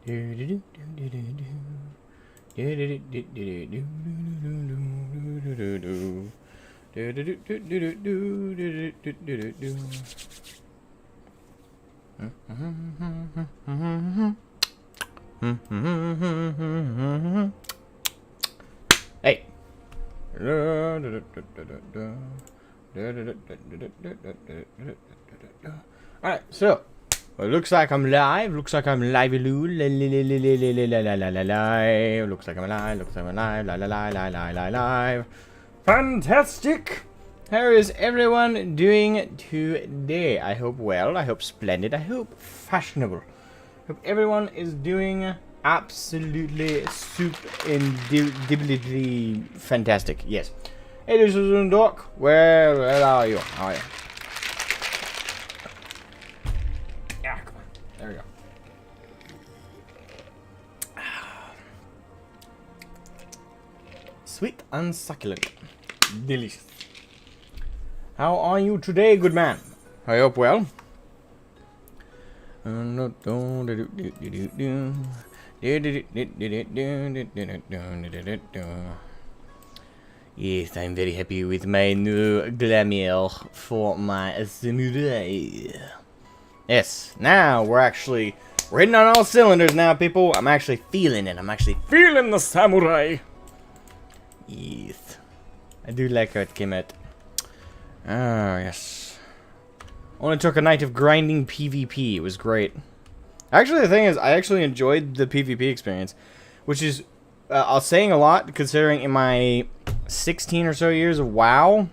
Hey. Alright, so it looks like I'm live. Looks like I'm live. Looks like I'm live. Looks like I'm live. Fantastic. How is everyone doing today? I hope well. I hope splendid. I hope fashionable. Hope everyone is doing absolutely super-indubitably fantastic. Yes. Hey, this is Doc. Where are you? How are you? Yeah, come on. There we go. Sweet and succulent. Delicious. How are you today, good man? I hope well. Yes, I'm very happy with my new glamour for my samurai. Yes, now we're hitting on all cylinders now, people. I'm actually feeling it. I'm actually feeling the samurai. Yes. I do like how it came out. Oh, yes. Only took a night of grinding PvP. It was great. Actually, the thing is, I actually enjoyed the PvP experience, which is, I was saying a lot, considering in my 16 or so years of WoW,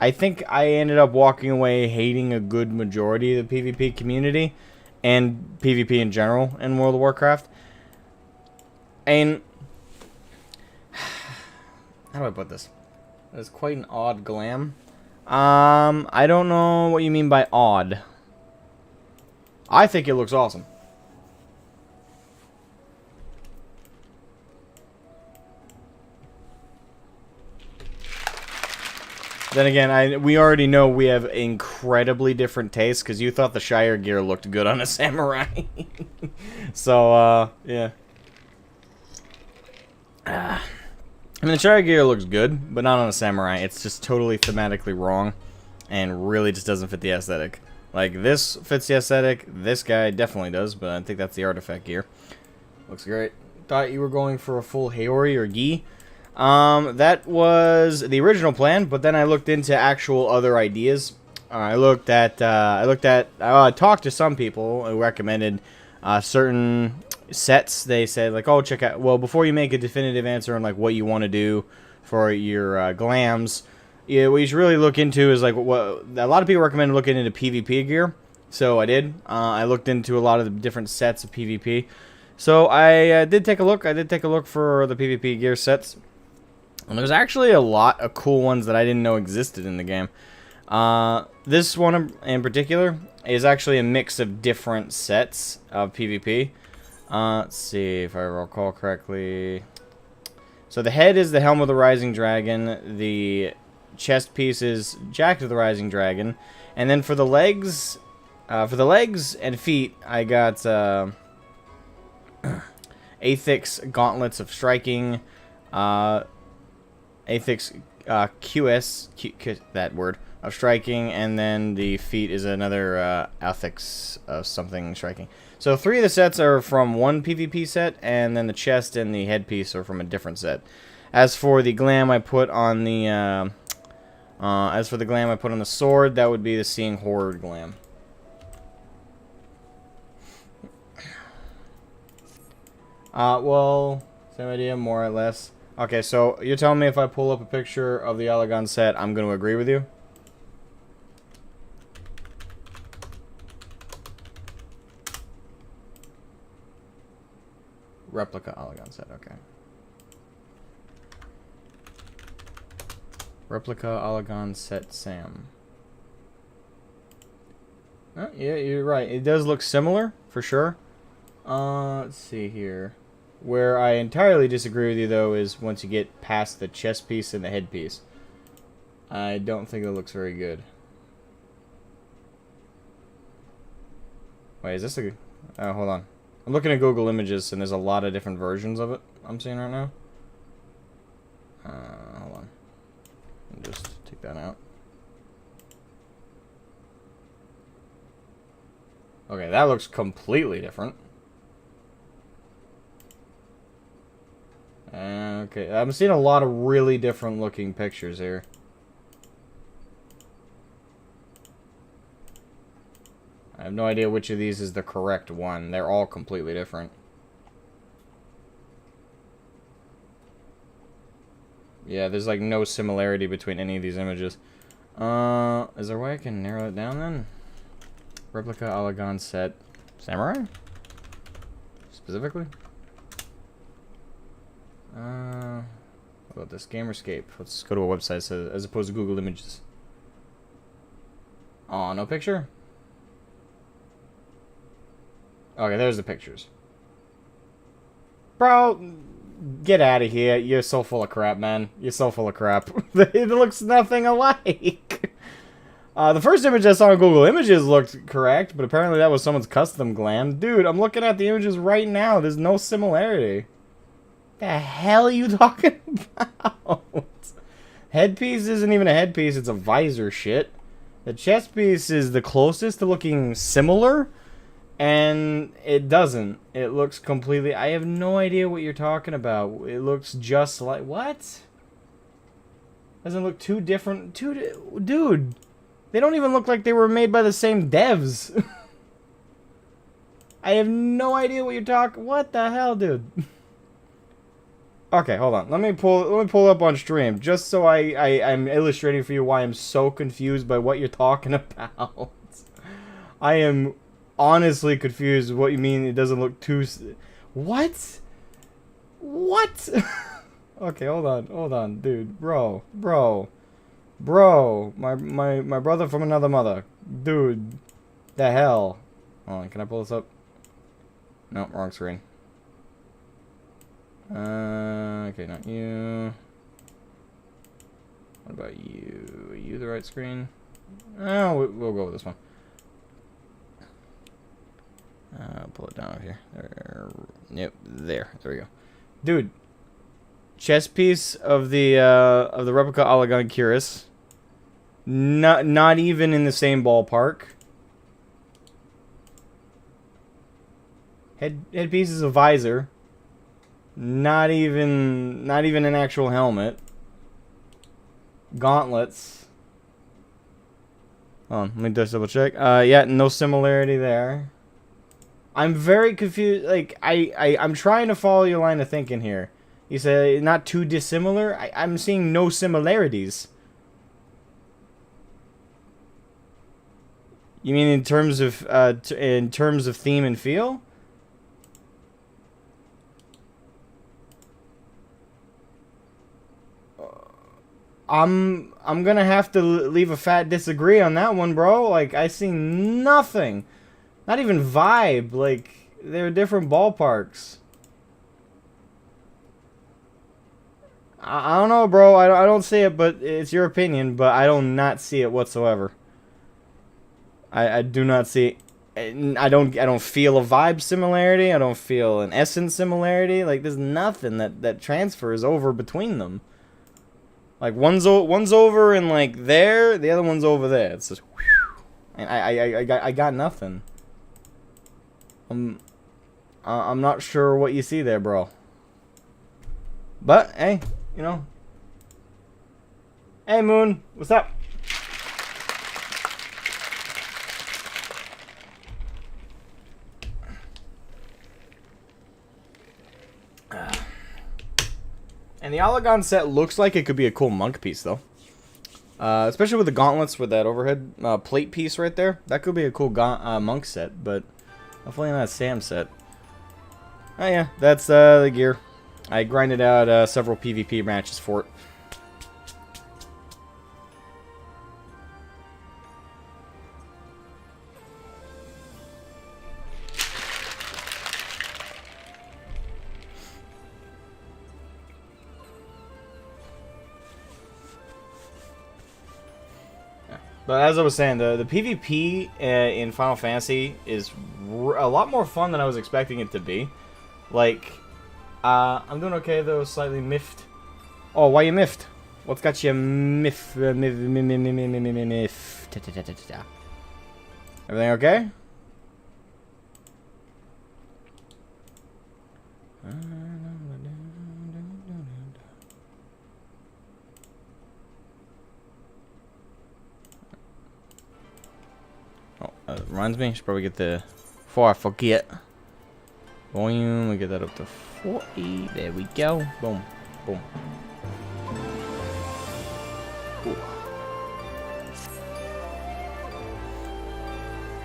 I think I ended up walking away hating a good majority of the PvP community, and PvP in general in World of Warcraft. And, how do I put this? It's quite an odd glam. I don't know what you mean by odd. I think it looks awesome. Then again, we already know we have incredibly different tastes, because you thought the Shire gear looked good on a samurai. So, yeah. I mean, the Shire gear looks good, but not on a samurai. It's just totally thematically wrong, and really just doesn't fit the aesthetic. Like, this fits the aesthetic, this guy definitely does, but I think that's the artifact gear. Looks great. Thought you were going for a full Haori or Gi. That was the original plan, but then I looked into actual other ideas. I talked to some people who recommended certain sets. They said, like, oh, check out, well, before you make a definitive answer on, like, what you want to do for your glams, yeah, what you should really look into is, like, what a lot of people recommend looking into PvP gear. So I did. I looked into a lot of the different sets of PvP. So I did take a look. I did take a look for the PvP gear sets. And there's actually a lot of cool ones that I didn't know existed in the game. This one in particular is actually a mix of different sets of PvP. Let's see if I recall correctly. So the head is the Helm of the Rising Dragon. The chest piece is Jack of the Rising Dragon. And then for the legs and feet, I got Aethix Gauntlets of Striking. Aethix QS, that word, of striking, and then the feet is another Aethix of something striking. So 3 of the sets are from one PvP set, and then the chest and the headpiece are from a different set. As for the glam I put on the sword, that would be the Seeing Horde glam. Well, same idea, more or less. Okay, so you're telling me if I pull up a picture of the Allagan set, I'm going to agree with you? Replica Allagan set, okay. Replica Allagan set Sam. Oh, yeah, you're right. It does look similar, for sure. Let's see here. Where I entirely disagree with you, though, is once you get past the chest piece and the headpiece. I don't think it looks very good. Wait, is this a... Oh, hold on. I'm looking at Google Images, and there's a lot of different versions of it I'm seeing right now. Hold on. I'll just take that out. Okay, that looks completely different. Okay, I'm seeing a lot of really different looking pictures here. I have no idea which of these is the correct one. They're all completely different. Yeah, there's like no similarity between any of these images. Is there a way I can narrow it down then? Replica Alagon set Samurai? Specifically? What about this? Gamerscape. Let's go to a website as opposed to Google Images. Oh, no picture? Okay, there's the pictures. Bro, get out of here. You're so full of crap, man. You're so full of crap. It looks nothing alike. The first image I saw on Google Images looked correct, but apparently that was someone's custom glam. Dude, I'm looking at the images right now. There's no similarity. The hell are you talking about? Headpiece isn't even a headpiece, it's a visor shit. The chest piece is the closest to looking similar, and it doesn't. It looks completely... I have no idea what you're talking about. It looks just like... What? Doesn't look too different. Dude, they don't even look like they were made by the same devs. I have no idea what you're talking... What the hell, dude? Okay, hold on. Let me pull up on stream just so I'm illustrating for you why I'm so confused by what you're talking about. I am honestly confused what you mean it doesn't look too... What? What? Okay, hold on, dude. Bro. My brother from another mother. Dude. The hell? Hold on, can I pull this up? No, wrong screen. Okay, not you. What about you? Are you the right screen? Oh, we'll go with this one. Pull it down over here. There. Yep, there. There we go. Dude, chest piece of the replica Alagon Cuirass. Not even in the same ballpark. Headpiece is a visor. Not even an actual helmet. Gauntlets. Hold on, let me just double check. Yeah, no similarity there. I'm very confused. Like, I'm trying to follow your line of thinking here. You say not too dissimilar. I'm seeing no similarities. You mean in terms of theme and feel? I'm gonna have to leave a fat disagree on that one, bro. Like, I see nothing. Not even vibe. Like, they're different ballparks. I don't know, bro. I don't see it, but it's your opinion. But I do not see it whatsoever. I do not see... I don't feel a vibe similarity. I don't feel an essence similarity. Like, there's nothing that transfers over between them. Like, one's over and, like, there, the other one's over there. It's just, whew. And I got nothing. I'm not sure what you see there, bro. But, hey, you know. Hey, Moon, what's up? And the Alagon set looks like it could be a cool monk piece, though. Especially with the gauntlets with that overhead plate piece right there. That could be a cool monk set, but hopefully not a Sam set. Oh yeah, that's the gear. I grinded out several PvP matches for it. But as I was saying, the PvP in Final Fantasy is a lot more fun than I was expecting it to be. Like, I'm doing okay though, slightly miffed. Oh, why you miffed? What's got you miffed? Everything okay? Oh, reminds me, I should probably get the... Before I forget. Volume, we get that up to 40. There we go. Boom. Boom. Cool.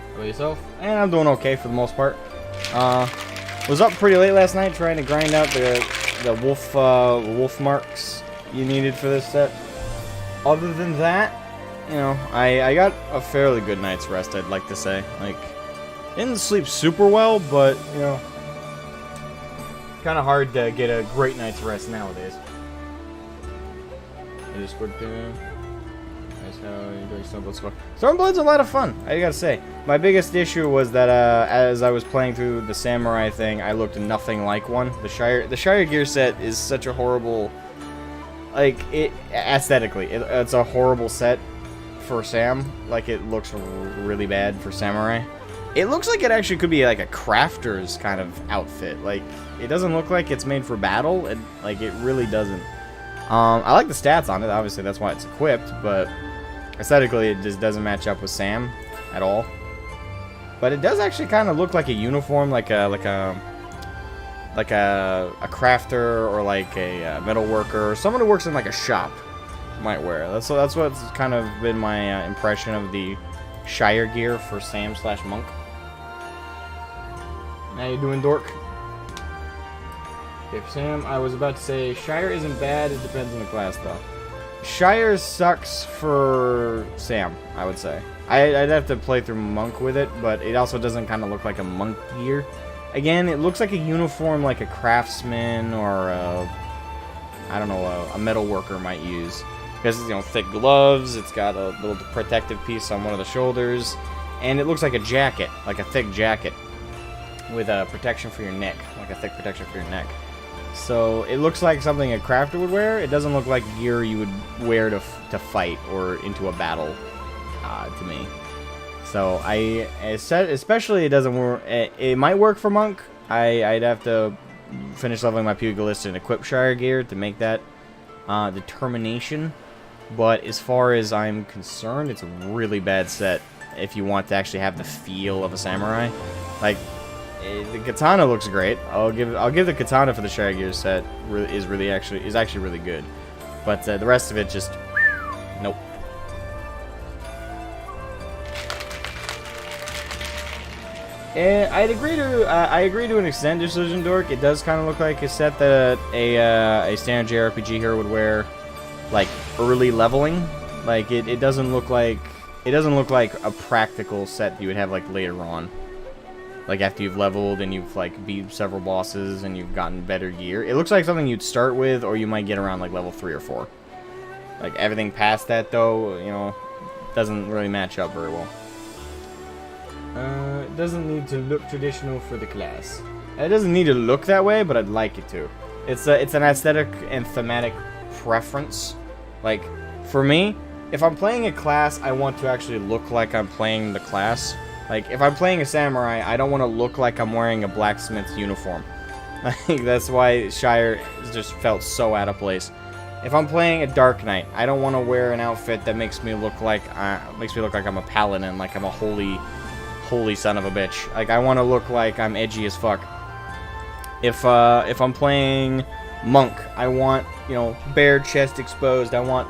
How about yourself? And I'm doing okay for the most part. Was up pretty late last night trying to grind out the wolf marks you needed for this set. Other than that, you know, I got a fairly good night's rest, I'd like to say. Like, didn't sleep super well, but, you know, kind of hard to get a great night's rest nowadays. I just scored through. That's how you do Stormblood score. Stormblood's a lot of fun, I gotta say. My biggest issue was that as I was playing through the samurai thing, I looked nothing like one. The Shire gear set is such a horrible, like, aesthetically, it's a horrible set for Sam. Like, it looks really bad for samurai. It looks like it actually could be like a crafter's kind of outfit. Like, it doesn't look like it's made for battle. It really doesn't. I like the stats on it. Obviously, that's why it's equipped. But aesthetically, it just doesn't match up with Sam at all. But it does actually kind of look like a uniform, like a crafter or like a metal worker, or someone who works in like a shop might wear. That's what's kind of been my impression of the Shire gear for Sam/Monk. How you doing, dork? Okay, for Sam, I was about to say Shire isn't bad. It depends on the class, though. Shire sucks for Sam, I would say. I'd have to play through Monk with it, but it also doesn't kind of look like a Monk gear. Again, it looks like a uniform like a craftsman or I don't know, a metal worker might use. Because, you know, thick gloves, it's got a little protective piece on one of the shoulders, and it looks like a jacket, like a thick jacket, with a protection for your neck, like a thick protection for your neck. So, it looks like something a crafter would wear. It doesn't look like gear you would wear to fight or into a battle, to me. So, especially it doesn't work, it might work for Monk. I'd have to finish leveling my Pugilist and equip Shire gear to make that determination. But as far as I'm concerned, it's a really bad set if you want to actually have the feel of a samurai. Like, the katana looks great. I'll give the katana for the Shire gear set is actually really good. But the rest of it just nope. And I agree to an extent, Decision Dork. It does kind of look like a set that a standard JRPG hero would wear, like early leveling. Like it doesn't look like a practical set you would have like later on. Like after you've leveled and you've like beat several bosses and you've gotten better gear. It looks like something you'd start with, or you might get around like level 3 or 4. Like everything past that though, you know, doesn't really match up very well. It doesn't need to look traditional for the class. It doesn't need to look that way, but I'd like it to. It's an aesthetic and thematic preference. Like, for me, if I'm playing a class, I want to actually look like I'm playing the class. Like, if I'm playing a samurai, I don't want to look like I'm wearing a blacksmith's uniform. Like, that's why Shire just felt so out of place. If I'm playing a Dark Knight, I don't want to wear an outfit that makes me look like I'm a paladin, like I'm a holy son of a bitch. Like, I want to look like I'm edgy as fuck. If I'm playing Monk, I want, you know, bare chest exposed. I want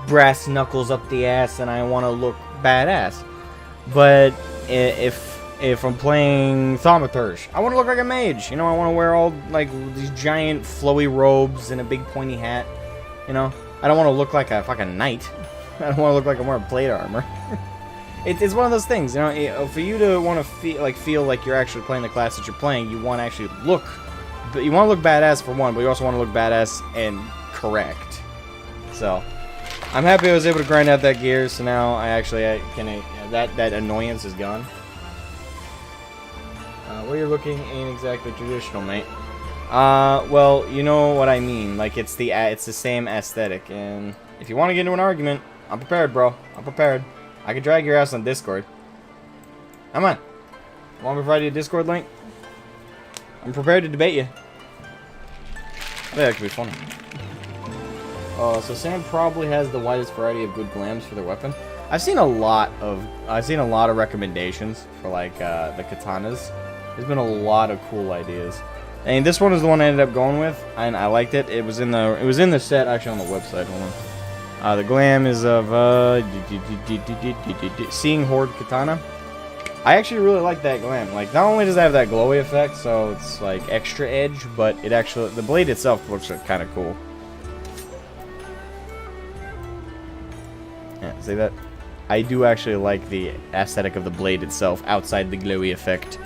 brass knuckles up the ass, and I want to look badass. But if I'm playing Thaumaturge, I want to look like a mage. You know, I want to wear all like these giant flowy robes and a big pointy hat. You know, I don't want to look like a fucking knight. I don't want to look like I'm wearing plate armor. It's one of those things, you know. For you to want to feel like you're actually playing the class that you're playing, you want to actually look. But you want to look badass for one, but you also want to look badass and correct. So, I'm happy I was able to grind out that gear. So now I can that annoyance is gone. What you're looking ain't exactly traditional, mate. Well, you know what I mean. Like, it's the same aesthetic, and if you want to get into an argument, I'm prepared, bro. I'm prepared. I can drag your ass on Discord. Come on. Want me to provide you a Discord link? I'm prepared to debate you. I think that could be funny. So Sam probably has the widest variety of good glams for their weapon. I've seen a lot of recommendations for like the katanas. There's been a lot of cool ideas, and this one is the one I ended up going with, and I liked it. It was in the set actually on the website. Hold on. The glam is of Seeing Horde Katana. I actually really like that glam. Like, not only does it have that glowy effect, so it's like extra edge, but it actually, the blade itself looks kind of cool. Yeah, see that? I do actually like the aesthetic of the blade itself outside the glowy effect.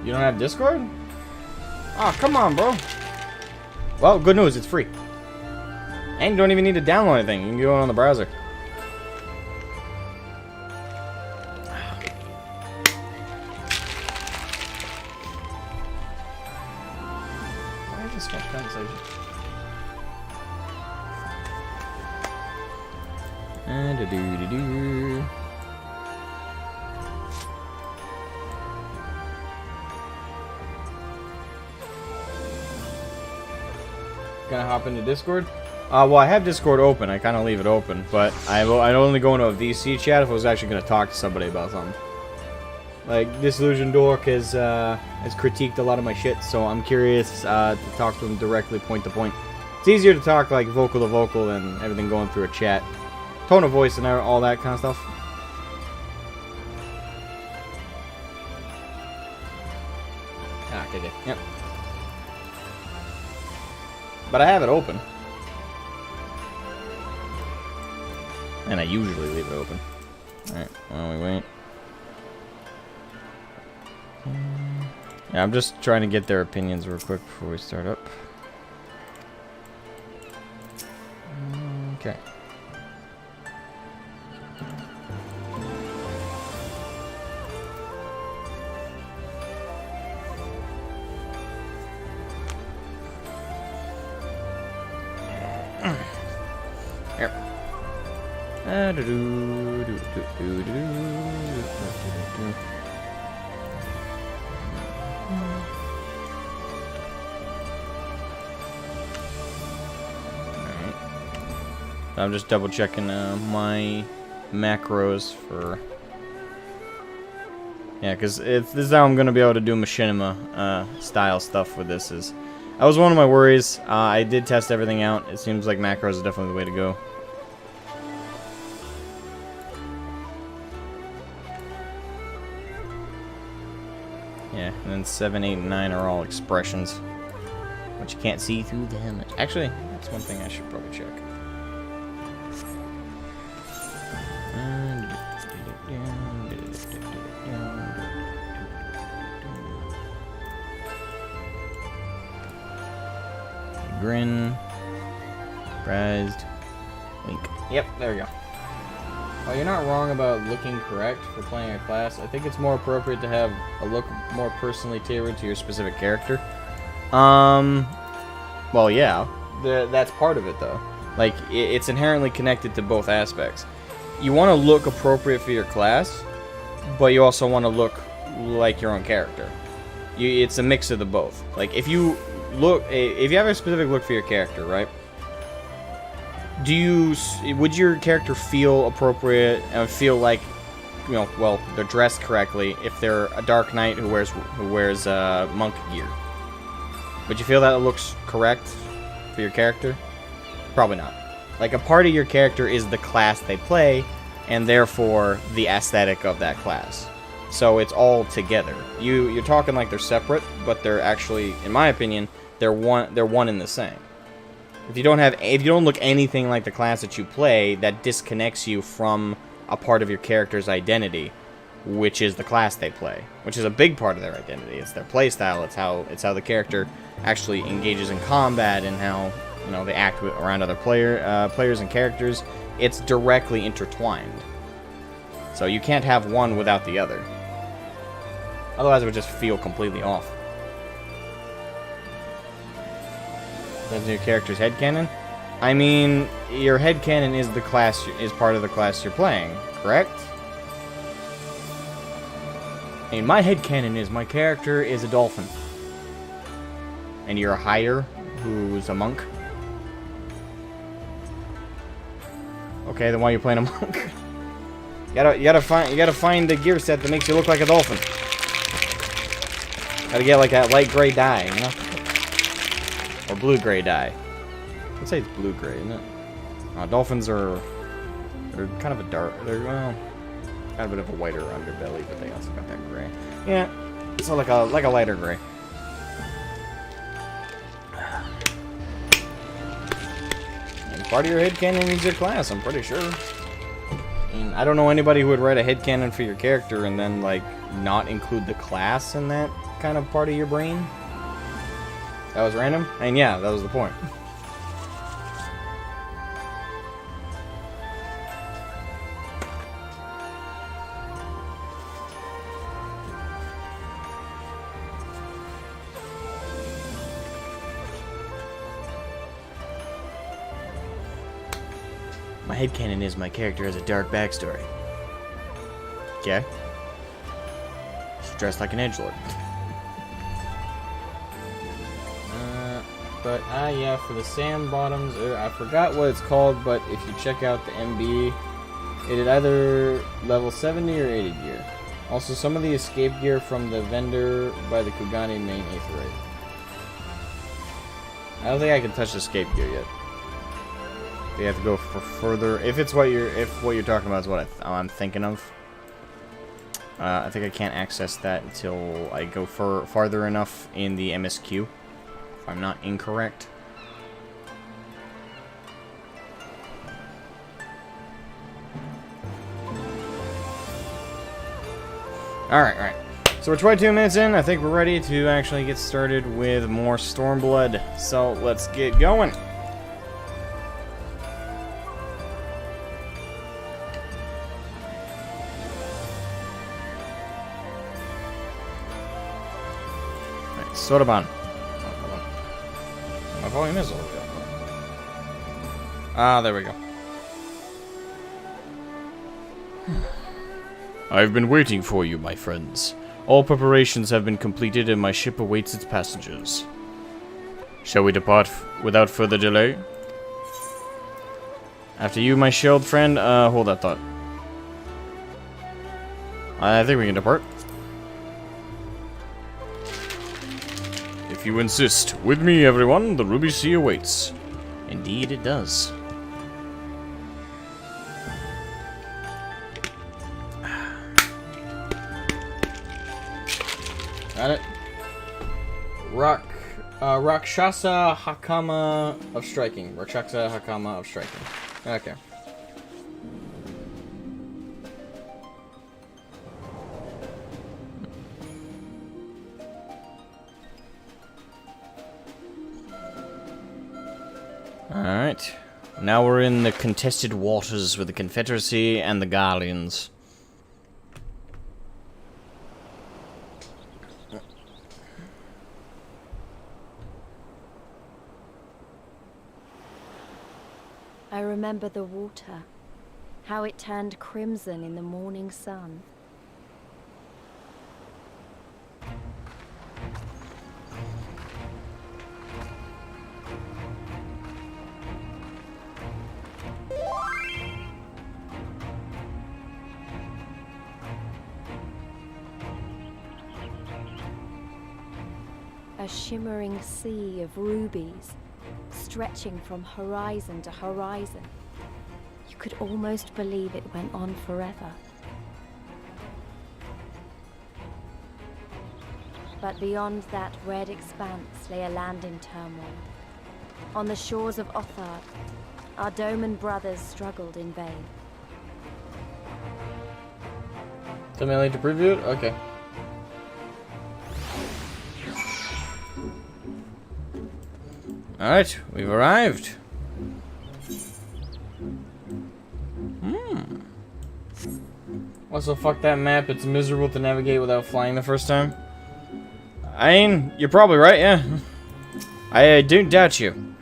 You don't have Discord? Oh, come on, bro. Well, good news, it's free. And you don't even need to download anything. You can go on the browser. Why is this much conversation? And a doo-doo-doo. Gonna hop into Discord? Well, I have Discord open. I kind of leave it open, but I'd only go into a VC chat if I was actually going to talk to somebody about something. Like, Disillusioned Dork has critiqued a lot of my shit, so I'm curious to talk to him directly, point to point. It's easier to talk, like, vocal to vocal than everything going through a chat. Tone of voice and all that kind of stuff. Ah, okay, yep. But I have it open. And I usually leave it open. Alright, while we wait. Yeah, I'm just trying to get their opinions real quick before we start up. Okay. Here. I'm just double checking my macros for, yeah, because this is how I'm gonna be able to do machinima style stuff with this. That was one of my worries. I did test everything out. It seems like macros is definitely the way to go. Yeah, and then 7, 8, and 9 are all expressions, but you can't see through them. Actually, that's one thing I should probably check. Grin, surprised, wink. Yep, there we go. While you're not wrong about looking correct for playing a class, I think it's more appropriate to have a look more personally tailored to your specific character. Well, yeah, that's part of it, though. Like, it's inherently connected to both aspects. You want to look appropriate for your class, but you also want to look like your own character. It's a mix of the both. Like, if you have a specific look for your character, right? Would your character feel appropriate and feel like, you know, well, they're dressed correctly if they're a Dark Knight who wears monk gear? Would you feel that it looks correct for your character? Probably not. Like, a part of your character is the class they play, and therefore the aesthetic of that class. So it's all together. You're talking like they're separate, but they're actually, in my opinion, they're one and the same. If you don't look anything like the class that you play, that disconnects you from a part of your character's identity. which is the class they play, which is a big part of their identity. It's their play style. It's how the character actually engages in combat and how, you know, they act around other players and characters. It's directly intertwined. So you can't have one without the other. Otherwise, it would just feel completely off. That's your character's headcanon? I mean, your headcanon is the class, is part of the class you're playing, correct? I mean, my headcanon is my character is a dolphin. And you're a hire who's a monk. Okay, then why are you playing a monk? You gotta find the gear set that makes you look like a dolphin. Gotta get like that light gray dye, you know? Or blue-gray dye. Let's say it's blue-gray, isn't it? Dolphins are... They're kind of a dark... They're, well... Got a bit of a whiter underbelly, but they also got that gray. Yeah, so like a lighter gray. And part of your headcanon is your class, I'm pretty sure. I don't know anybody who would write a headcanon for your character and then, like, not include the class in that kind of part of your brain. That was random? And yeah, that was the point. My headcanon is my character has a dark backstory. Okay. She's dressed like an edgelord. But, yeah, for the sand bottoms, I forgot what it's called, but if you check out the MB, it is either level 70 or 80 gear. Also, some of the escape gear from the vendor by the Kugani main Aetherite. I don't think I can touch escape gear yet. You have to go for further. If what you're talking about is what I'm thinking of, I think I can't access that until I go farther enough in the MSQ. If I'm not incorrect. Alright. So we're 22 minutes in. I think we're ready to actually get started with more Stormblood. So let's get going. Sodaban. My volume is a little bit. Ah, there we go. I've been waiting for you, my friends. All preparations have been completed and my ship awaits its passengers. Shall we depart without further delay? After you, my shield friend. Hold that thought. I think we can depart. If you insist. With me, everyone, the Ruby Sea awaits. Indeed it does. Got it. Rakshasa Hakama of Striking. Rakshasa Hakama of Striking. Okay. Alright. Now we're in the contested waters with the Confederacy and the Guardians. I remember the water, how it turned crimson in the morning sun. A shimmering sea of rubies, stretching from horizon to horizon. You could almost believe it went on forever. But beyond that red expanse lay a land in turmoil. On the shores of Othard, our Doman brothers struggled in vain. Tell me late to preview it? Okay. Alright, we've arrived. Also, fuck that map. It's miserable to navigate without flying the first time. I mean, you're probably right, yeah. I don't doubt you.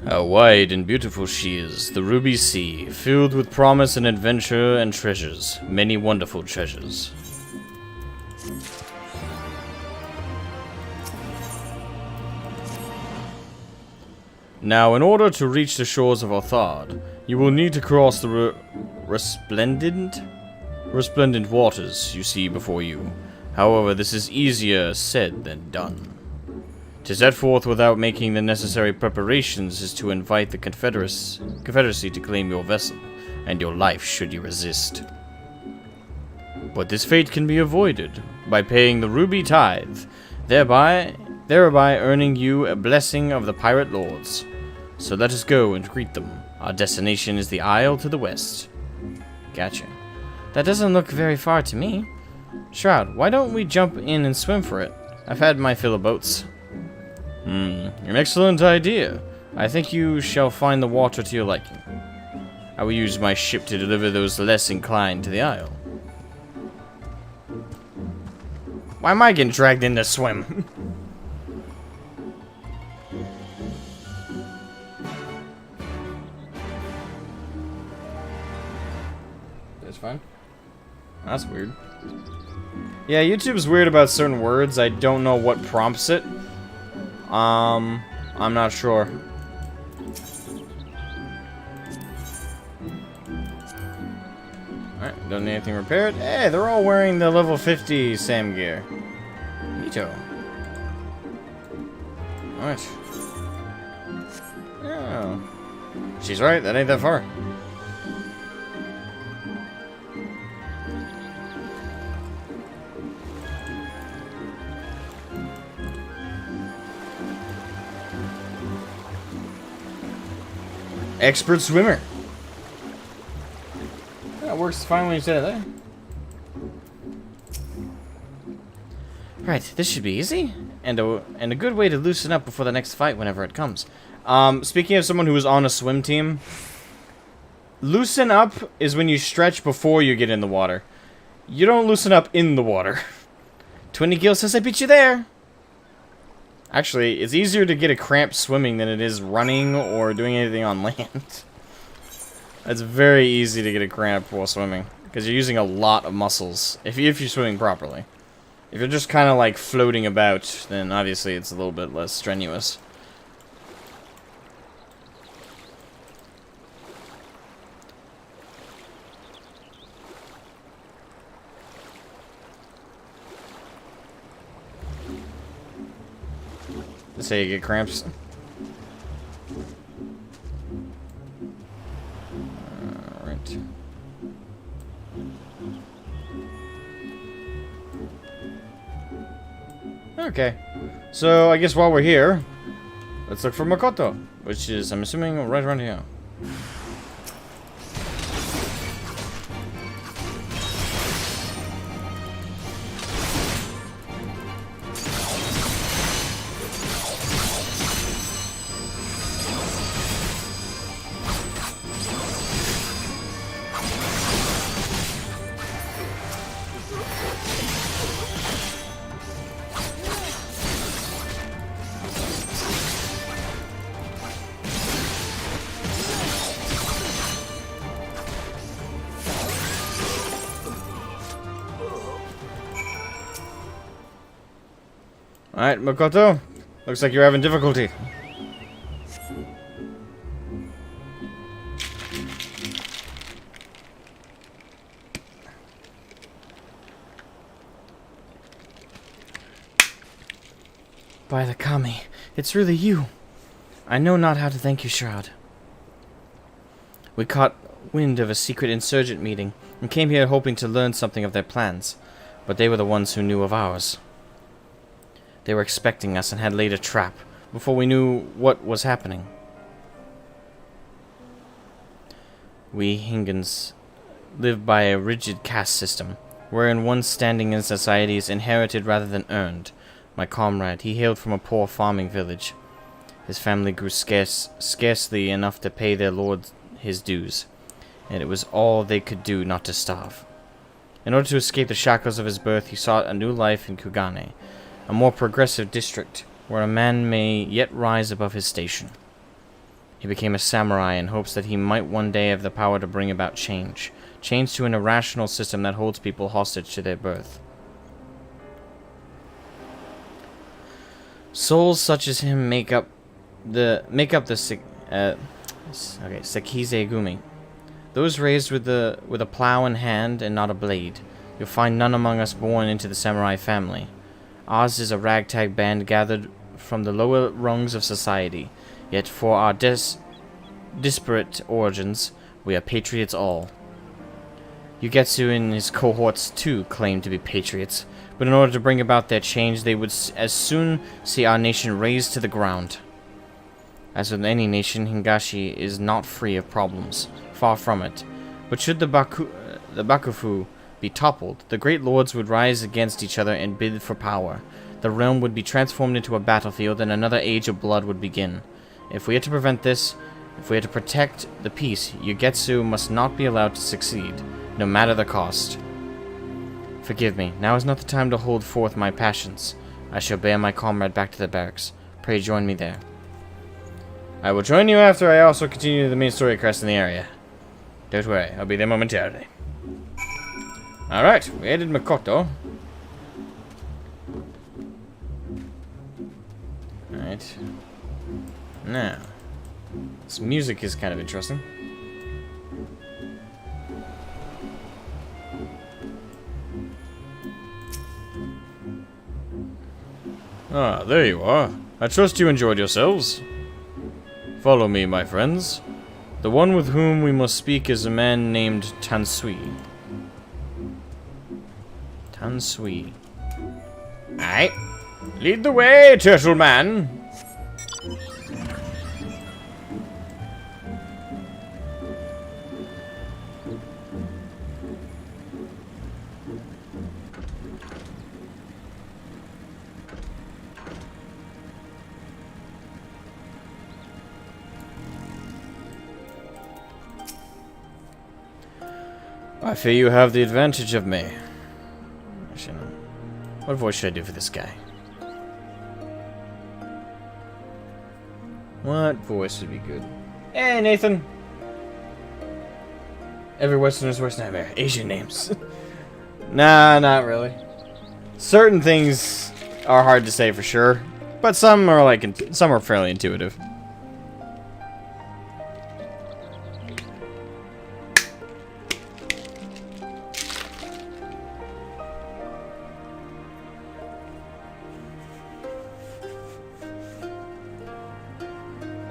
How wide and beautiful she is, the Ruby Sea, filled with promise and adventure and treasures. Many wonderful treasures. Now, in order to reach the shores of Orthard, you will need to cross the resplendent waters you see before you. However, this is easier said than done. To set forth without making the necessary preparations is to invite the Confederacy to claim your vessel, and your life should you resist. But this fate can be avoided by paying the Ruby Tithe, thereby earning you a blessing of the Pirate Lords. So let us go and greet them. Our destination is the Isle to the west. Gotcha. That doesn't look very far to me. Shroud, why don't we jump in and swim for it? I've had my fill of boats. An excellent idea. I think you shall find the water to your liking. I will use my ship to deliver those less inclined to the Isle. Why am I getting dragged in to swim? That's fine. That's weird. Yeah, YouTube's weird about certain words. I don't know what prompts it. I'm not sure. Alright, don't need anything repaired. Hey, they're all wearing the level 50 Sam gear. Neato. Alright. Oh. She's right, that ain't that far. Expert swimmer. That works fine when you say that. Right, this should be easy, and a good way to loosen up before the next fight whenever it comes. Speaking of someone who was on a swim team, loosen up is when you stretch before you get in the water. You don't loosen up in the water. 20 kills says I beat you there. Actually, it's easier to get a cramp swimming than it is running or doing anything on land. It's very easy to get a cramp while swimming, because you're using a lot of muscles, if you're swimming properly. If you're just kind of like floating about, then obviously it's a little bit less strenuous. That's how you get cramps. Alright. Okay. So, I guess while we're here, let's look for Makoto, which is, I'm assuming, right around here. Alright, Makoto. Looks like you're having difficulty. By the Kami, it's really you. I know not how to thank you, Shroud. We caught wind of a secret insurgent meeting and came here hoping to learn something of their plans, but they were the ones who knew of ours. They were expecting us and had laid a trap before we knew what was happening. We Hingans live by a rigid caste system, wherein one's standing in society is inherited rather than earned. My comrade, he hailed from a poor farming village. His family grew scarcely enough to pay their lord his dues, and it was all they could do not to starve. In order to escape the shackles of his birth, he sought a new life in Kugane, a more progressive district, where a man may yet rise above his station. He became a samurai in hopes that he might one day have the power to bring about change to an irrational system that holds people hostage to their birth. Souls such as him make up the Sekize Gumi. Those raised with a plow in hand and not a blade. You'll find none among us born into the samurai family. Ours is a ragtag band gathered from the lower rungs of society, yet for our disparate origins, we are patriots all. Yugetsu and his cohorts too claim to be patriots, but in order to bring about their change, they would as soon see our nation razed to the ground. As with any nation, Hingashi is not free of problems, far from it. But should the Bakufu be toppled, the great lords would rise against each other and bid for power. The realm would be transformed into a battlefield, and another age of blood would begin. If we are to prevent this, if we are to protect the peace, Yugetsu must not be allowed to succeed, no matter the cost. Forgive me, now is not the time to hold forth my passions. I shall bear my comrade back to the barracks. Pray join me there. I will join you after I also continue the main story quest in the area. Don't worry, I'll be there momentarily. Alright, we added Makoto. Alright. Now, this music is kind of interesting. Ah, there you are. I trust you enjoyed yourselves. Follow me, my friends. The one with whom we must speak is a man named Tansui. Tansui. Aye. Lead the way, turtle man. I fear you have the advantage of me. Actually, no. What voice should I do for this guy? What voice would be good? Hey, Nathan! Every Westerner's worst nightmare. Asian names. Nah, not really. Certain things are hard to say for sure, but some are fairly intuitive.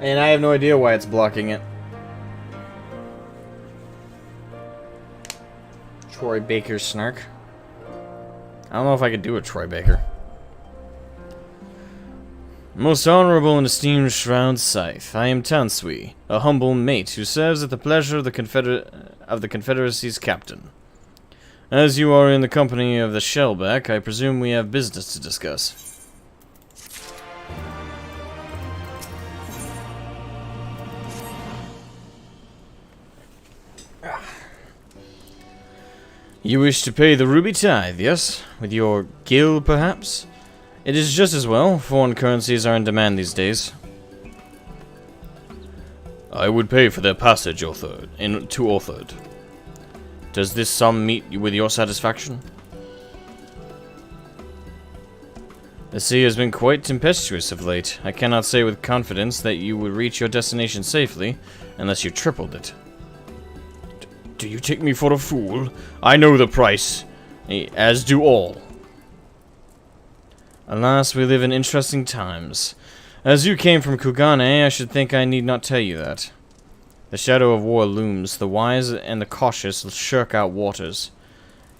And I have no idea why it's blocking it. Troy Baker's snark. I don't know if I could do a Troy Baker. Most honorable and esteemed Shroud Scythe, I am Tansui, a humble mate who serves at the pleasure of the Confederacy's captain. As you are in the company of the Shellback, I presume we have business to discuss. You wish to pay the ruby tithe, yes? With your gil, perhaps? It is just as well. Foreign currencies are in demand these days. I would pay for their passage, to Orthard. Does this sum meet with your satisfaction? The sea has been quite tempestuous of late. I cannot say with confidence that you would reach your destination safely, unless you tripled it. Do you take me for a fool? I know the price, as do all. Alas, we live in interesting times. As you came from Kugane, I should think I need not tell you that. The shadow of war looms, the wise and the cautious shirk out waters,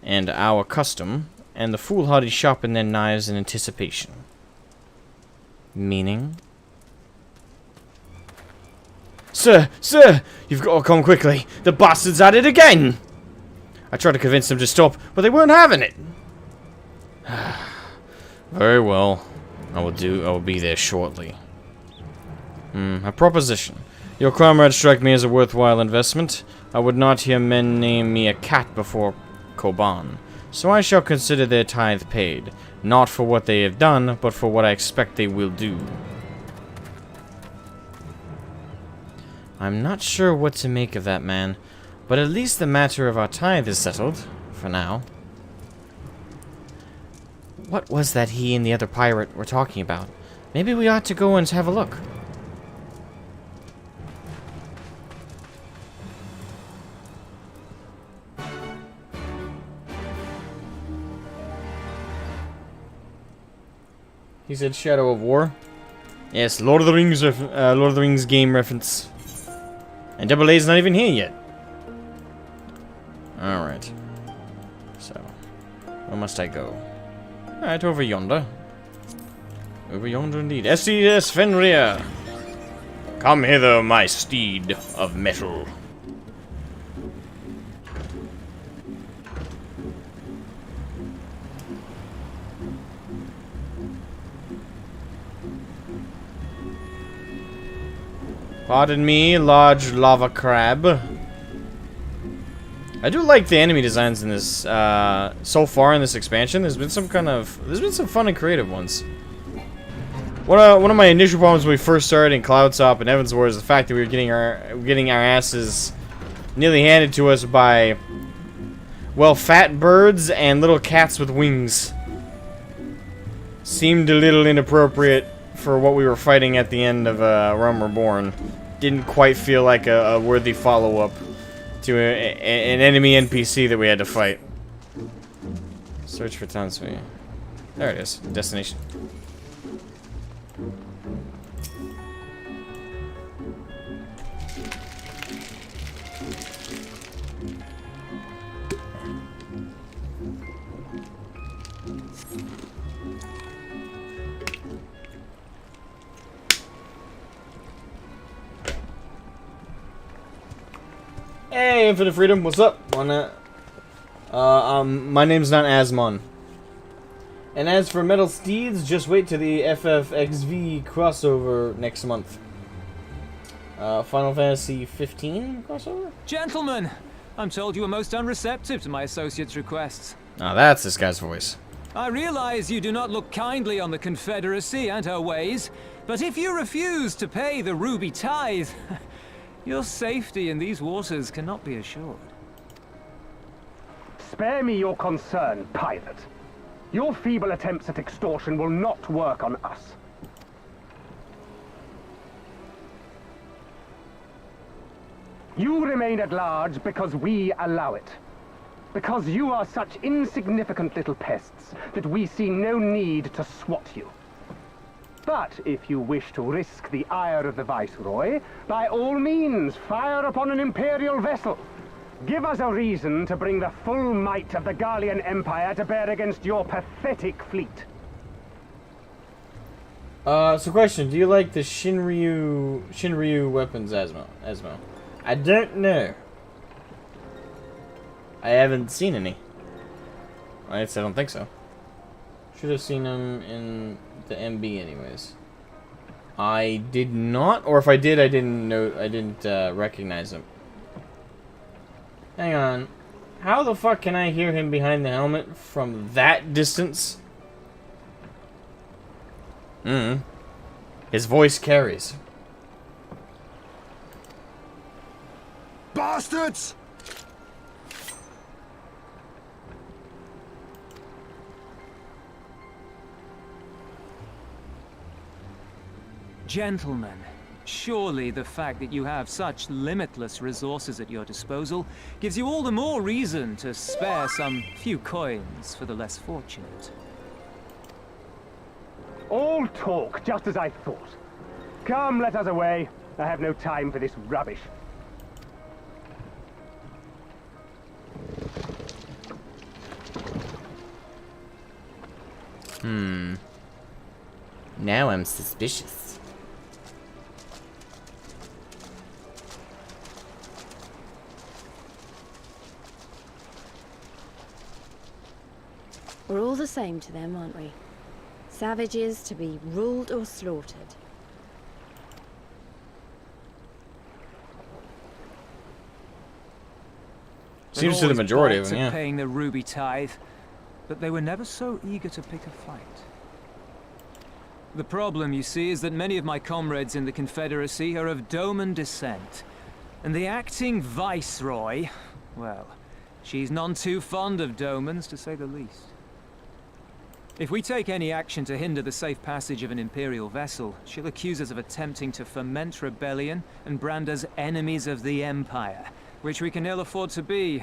and our custom, and the foolhardy sharpen their knives in anticipation. Meaning? Sir! Sir! You've got to come quickly! The bastard's at it again! I tried to convince them to stop, but they weren't having it. Very well. I will be there shortly. A proposition. Your comrades strike me as a worthwhile investment. I would not hear men name me a cat before Koban. So I shall consider their tithe paid. Not for what they have done, but for what I expect they will do. I'm not sure what to make of that man, but at least the matter of our tithe is settled, for now. What was that he and the other pirate were talking about? Maybe we ought to go and have a look. He said Shadow of War. Yes, Lord of the Rings game reference. And Double A's not even here yet. Alright. So, where must I go? Alright, over yonder. Over yonder indeed. SCS Fenrir! Come hither, my steed of metal. Pardon me, large lava crab. I do like the enemy designs in this, so far in this expansion. There's been some fun and creative ones. One of my initial problems when we first started in Cloudtop and Evansward is the fact that we were getting our asses nearly handed to us by, well, fat birds and little cats with wings. Seemed a little inappropriate for what we were fighting at the end of Realm Reborn. Didn't quite feel like a worthy follow-up to an enemy NPC that we had to fight. Search for Townsville. There it is. Destination. Hey, Infinite Freedom, what's up? My name's not Asmon. And as for Metal Steeds, just wait till the FFXIV crossover next month. Final Fantasy 15 crossover? Gentlemen, I'm told you were most unreceptive to my associate's requests. Oh, that's this guy's voice. I realize you do not look kindly on the Confederacy and her ways, but if you refuse to pay the ruby tithe, your safety in these waters cannot be assured. Spare me your concern, pirate. Your feeble attempts at extortion will not work on us. You remain at large because we allow it. Because you are such insignificant little pests that we see no need to swat you. But if you wish to risk the ire of the Viceroy, by all means, fire upon an Imperial vessel. Give us a reason to bring the full might of the Garlean Empire to bear against your pathetic fleet. So question, do you like the Shinryu weapons, Asmo? I don't know. I haven't seen any. I don't think so. Should have seen them in the MB anyways. I did not, or if I did, I didn't recognize him. Hang on. How the fuck can I hear him behind the helmet from that distance? His voice carries. Bastards! Gentlemen, surely the fact that you have such limitless resources at your disposal gives you all the more reason to spare some few coins for the less fortunate. All talk, just as I thought. Come, let us away. I have no time for this rubbish. Now I'm suspicious. We're all the same to them, aren't we? Savages to be ruled or slaughtered. Seems They've to the always majority of balked them, at yeah. paying the ruby tithe, but they were never so eager to pick a fight. The problem, you see, is that many of my comrades in the Confederacy are of Doman descent, and the acting viceroy, well, she's none too fond of Domans, to say the least. If we take any action to hinder the safe passage of an Imperial vessel, she'll accuse us of attempting to foment rebellion and brand us enemies of the Empire, which we can ill afford to be.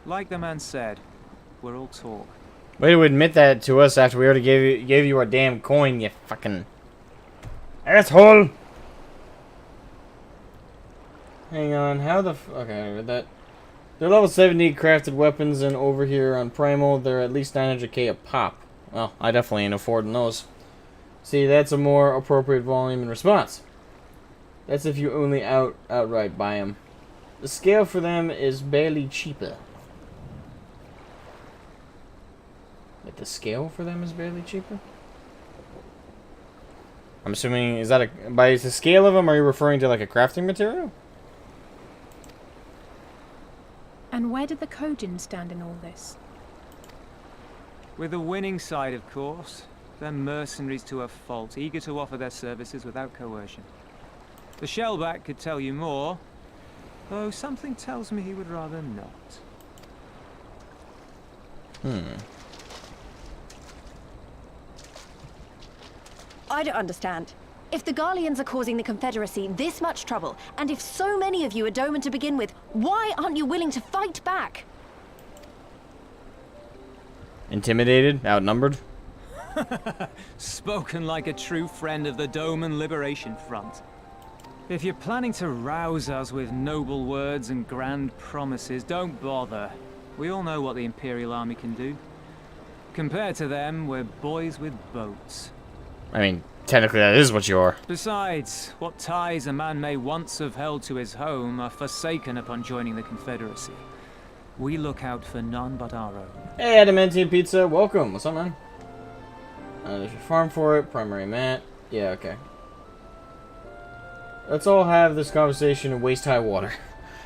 Like the man said, we're all talk. Way to admit that to us after we already gave you our damn coin, you fucking asshole! Hang on, how the okay, I read that. They're level 70 crafted weapons, and over here on Primal, they're at least 900k a pop. Well, I definitely ain't affording those. See, that's a more appropriate volume and response. That's if you only outright buy them. The scale for them is barely cheaper. But the scale for them is barely cheaper? I'm assuming, is that a, by the scale of them, are you referring to like a crafting material? And where did the Kojin stand in all this? With the winning side, of course. They're mercenaries to a fault, eager to offer their services without coercion. The Shellback could tell you more, though something tells me he would rather not. I don't understand. If the Garleans are causing the Confederacy this much trouble, and if so many of you are Doman to begin with, why aren't you willing to fight back? Intimidated? Outnumbered? Spoken like a true friend of the Doman Liberation Front. If you're planning to rouse us with noble words and grand promises, don't bother. We all know what the Imperial Army can do. Compared to them, we're boys with boats. I mean, technically that is what you are. Besides, what ties a man may once have held to his home are forsaken upon joining the Confederacy. We look out for none but our own. Hey, Adamantium Pizza, welcome. What's up, man? There's your farm for it, primary mat. Yeah, okay. Let's all have this conversation in waist-high water.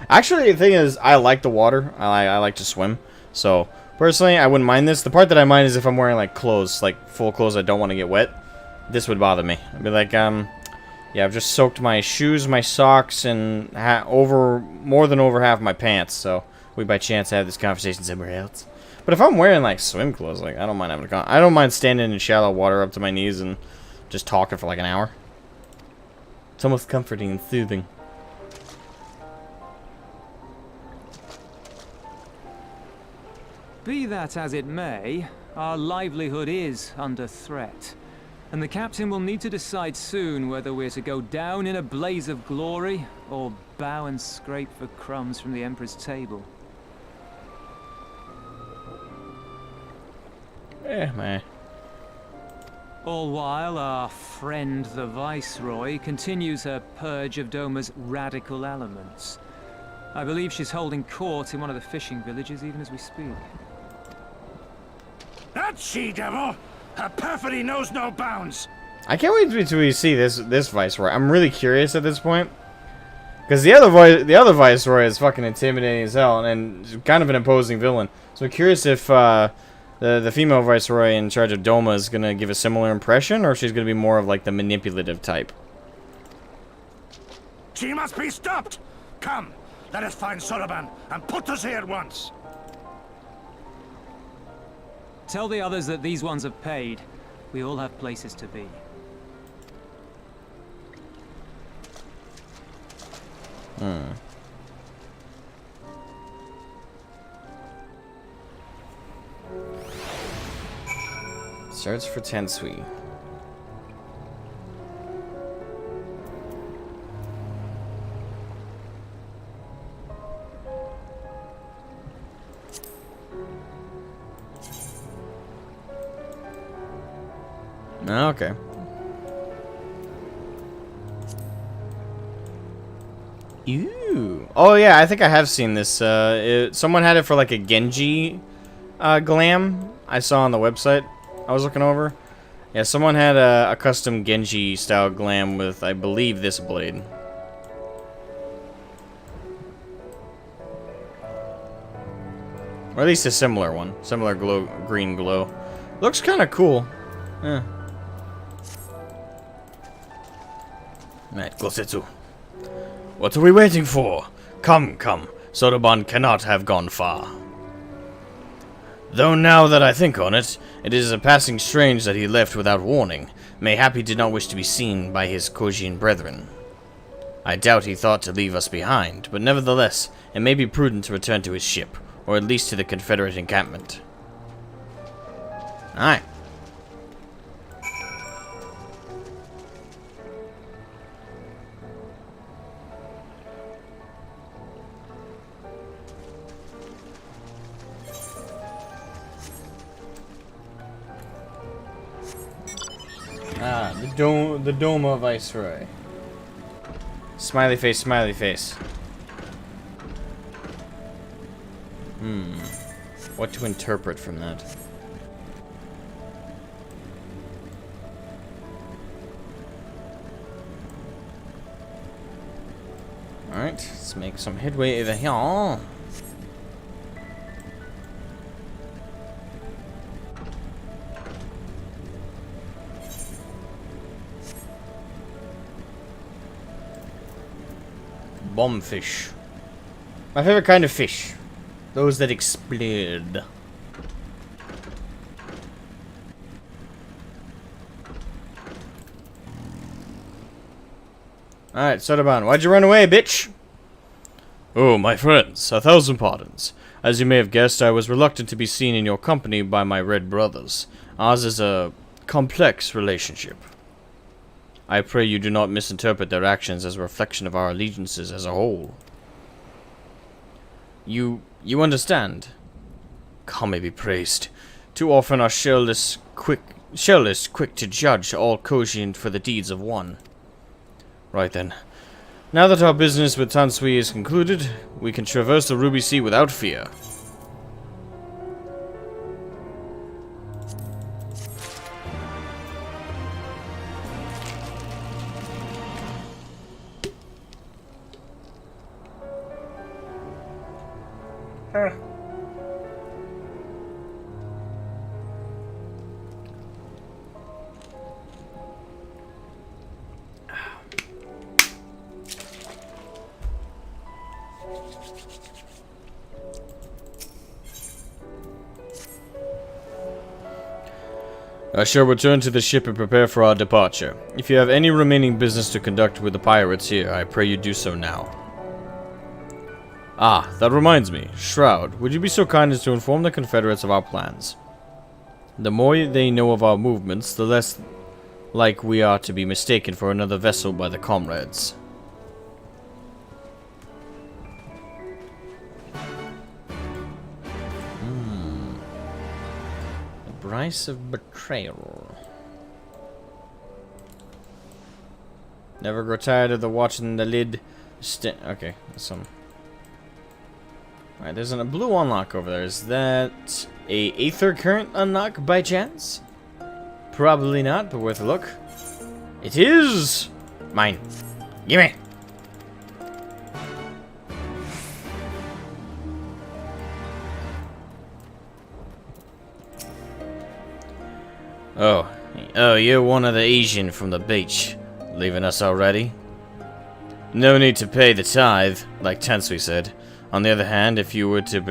Actually, the thing is, I like the water. I like to swim. So, personally, I wouldn't mind this. The part that I mind is if I'm wearing, like, clothes, like, full clothes I don't want to get wet. This would bother me. I'd be like, yeah, I've just soaked my shoes, my socks, and more than over half my pants, so we by chance have this conversation somewhere else. But if I'm wearing, like, swim clothes, like, I don't mind having I don't mind standing in shallow water up to my knees and just talking for, like, an hour. It's almost comforting and soothing. Be that as it may, our livelihood is under threat. And the captain will need to decide soon whether we're to go down in a blaze of glory, or bow and scrape for crumbs from the Emperor's table. Man. All while our friend the Viceroy continues her purge of Doma's radical elements. I believe she's holding court in one of the fishing villages even as we speak. That she-devil! Her perfidy knows no bounds! I can't wait until we see this Viceroy. I'm really curious at this point. Because the other Viceroy is fucking intimidating as hell and kind of an imposing villain. So I'm curious if the female Viceroy in charge of Doma is going to give a similar impression, or if she's going to be more of like the manipulative type. She must be stopped! Come, let us find Soroban and put us here at once! Tell the others that these ones have paid. We all have places to be. Search for Tensui. Okay. Ew. Oh yeah, I think I have seen this. Someone had it for like a Genji glam. I saw on the website I was looking over. Yeah, someone had a custom Genji style glam with, I believe, this blade. Or at least a similar one. Similar green glow. Looks kind of cool. Yeah. Right, Gosetsu. What are we waiting for? Come, come. Sotoban cannot have gone far. Though now that I think on it, it is a passing strange that he left without warning. Mayhap he did not wish to be seen by his Kojin brethren. I doubt he thought to leave us behind, but nevertheless, it may be prudent to return to his ship, or at least to the Confederate encampment. Alright. Ah, the Doma Viceroy. Smiley face, smiley face. What to interpret from that? Alright, let's make some headway over here. Bombfish. My favorite kind of fish. Those that explode. Alright, Sotoban, why'd you run away, bitch? Oh, my friends, 1,000 pardons. As you may have guessed, I was reluctant to be seen in your company by my red brothers. Ours is a complex relationship. I pray you do not misinterpret their actions as a reflection of our allegiances as a whole. You understand? Kame be praised. Too often are shellless quick to judge all Kojin for the deeds of one. Right then. Now that our business with Tansui is concluded, we can traverse the Ruby Sea without fear. I shall return to the ship and prepare for our departure. If you have any remaining business to conduct with the pirates here, I pray you do so now. Ah, that reminds me. Shroud, would you be so kind as to inform the Confederates of our plans? The more they know of our movements, the less like we are to be mistaken for another vessel by the comrades. Price of betrayal. Never grow tired of the watching the lid. Okay, that's some. Alright, there's a blue unlock over there. Is that a Aether Current unlock by chance? Probably not, but worth a look. It is mine. Gimme. Oh, you're one of the Asian from the beach. Leaving us already? No need to pay the tithe, like Tansui said. On the other hand, if you were to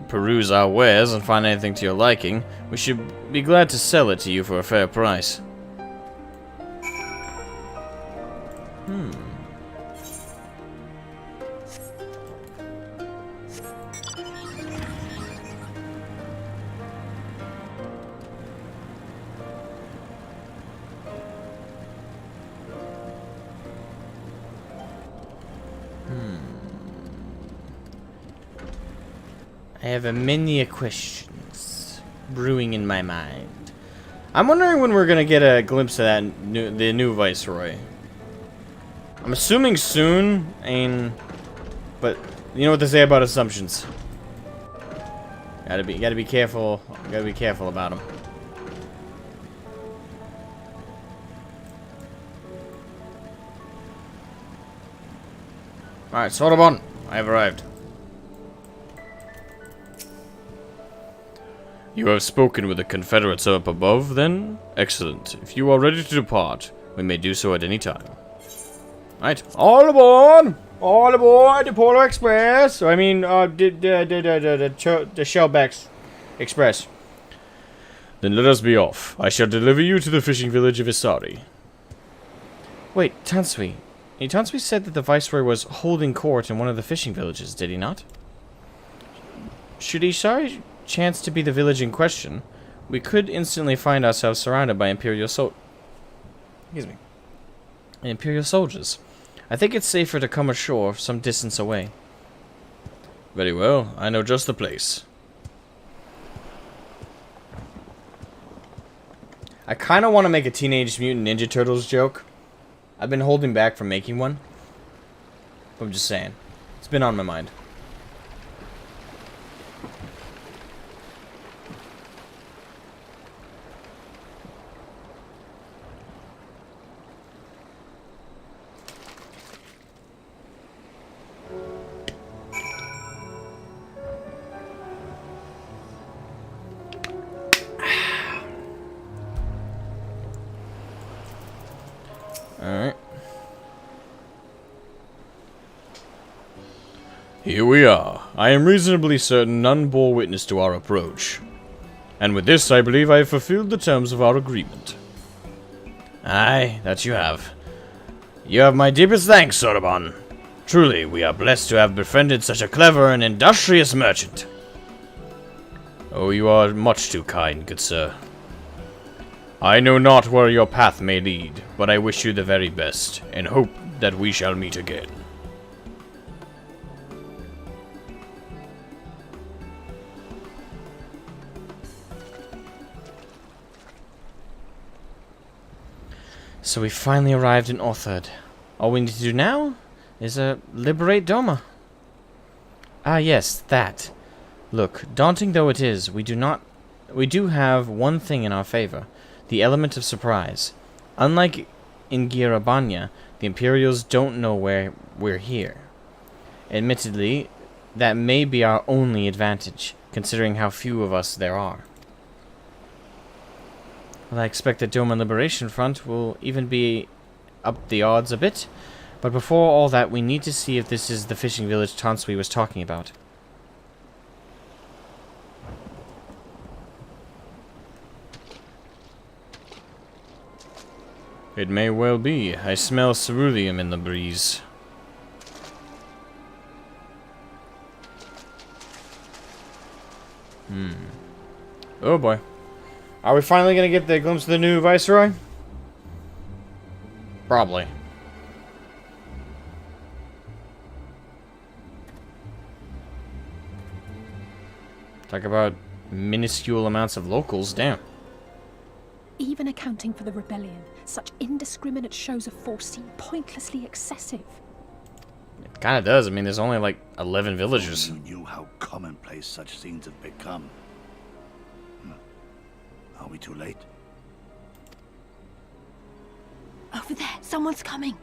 peruse our wares and find anything to your liking, we should be glad to sell it to you for a fair price. I have many questions brewing in my mind. I'm wondering when we're gonna get a glimpse of that the new Viceroy. I'm assuming soon, but you know what they say about assumptions. Gotta be careful. Gotta be careful about him. Alright, Sorbonne, I have arrived. You have spoken with the Confederates up above, then? Excellent. If you are ready to depart, we may do so at any time. Right, all aboard! All aboard the Polar Express! I mean, the Shellbacks Express. Then let us be off. I shall deliver you to the fishing village of Isari. Wait, Tansui. Tansui said that the Viceroy was holding court in one of the fishing villages, did he not? Should Isari chance to be the village in question, we could instantly find ourselves surrounded by Imperial soldiers. I think it's safer to come ashore some distance away. Very well, I know just the place. I kind of want to make a Teenage Mutant Ninja Turtles joke. I've been holding back from making one. But I'm just saying. It's been on my mind. Alright. Here we are. I am reasonably certain none bore witness to our approach. And with this, I believe I have fulfilled the terms of our agreement. Aye, that you have. You have my deepest thanks, Sorbonne. Truly, we are blessed to have befriended such a clever and industrious merchant. Oh, you are much too kind, good sir. I know not where your path may lead, but I wish you the very best, and hope that we shall meet again. So we finally arrived in Orthard. All we need to do now is liberate Doma. Ah yes, that. Look, daunting though it is, we do have one thing in our favor. The element of surprise. Unlike in Girabanya, the Imperials don't know we're here. Admittedly, that may be our only advantage, considering how few of us there are. Well, I expect the Doma Liberation Front will even be up the odds a bit, but before all that, we need to see if this is the fishing village Tansui was talking about. It may well be. I smell ceruleum in the breeze. Oh boy. Are we finally gonna get the glimpse of the new Viceroy? Probably. Talk about minuscule amounts of locals, damn. Even accounting for the rebellion, such indiscriminate shows of force seem pointlessly excessive. It kinda does. I mean, there's only like 11 villagers. You knew how commonplace such things have become. Are we too late? Over there, someone's coming.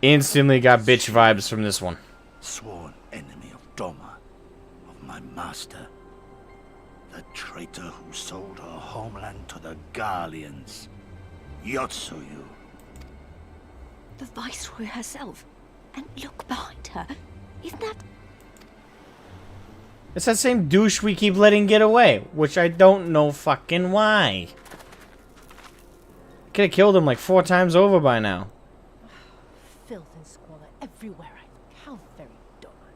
Instantly got bitch vibes from this one. Sworn enemy of Doma, of my master. The traitor who sold her homeland to the Garleans. Yotsuyu. The Viceroy herself. And look behind her. Isn't that... It's that same douche we keep letting get away, which I don't know fucking why. Could have killed him like 4 times over by now. Filth and squalor everywhere. How very Doma.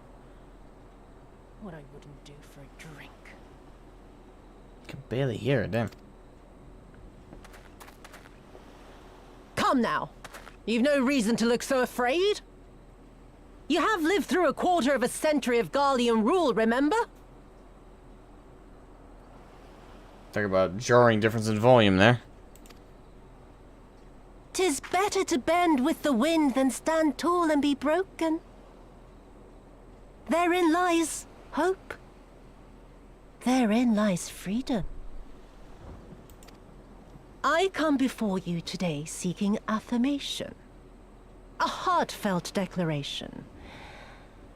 What I wouldn't do for a drink. Can barely hear it, damn. Come now. You've no reason to look so afraid. You have lived through a quarter of a century of Garlean rule, remember? Talk about jarring difference in volume there. 'Tis better to bend with the wind than stand tall and be broken. Therein lies hope. Therein lies freedom. I come before you today seeking affirmation. A heartfelt declaration.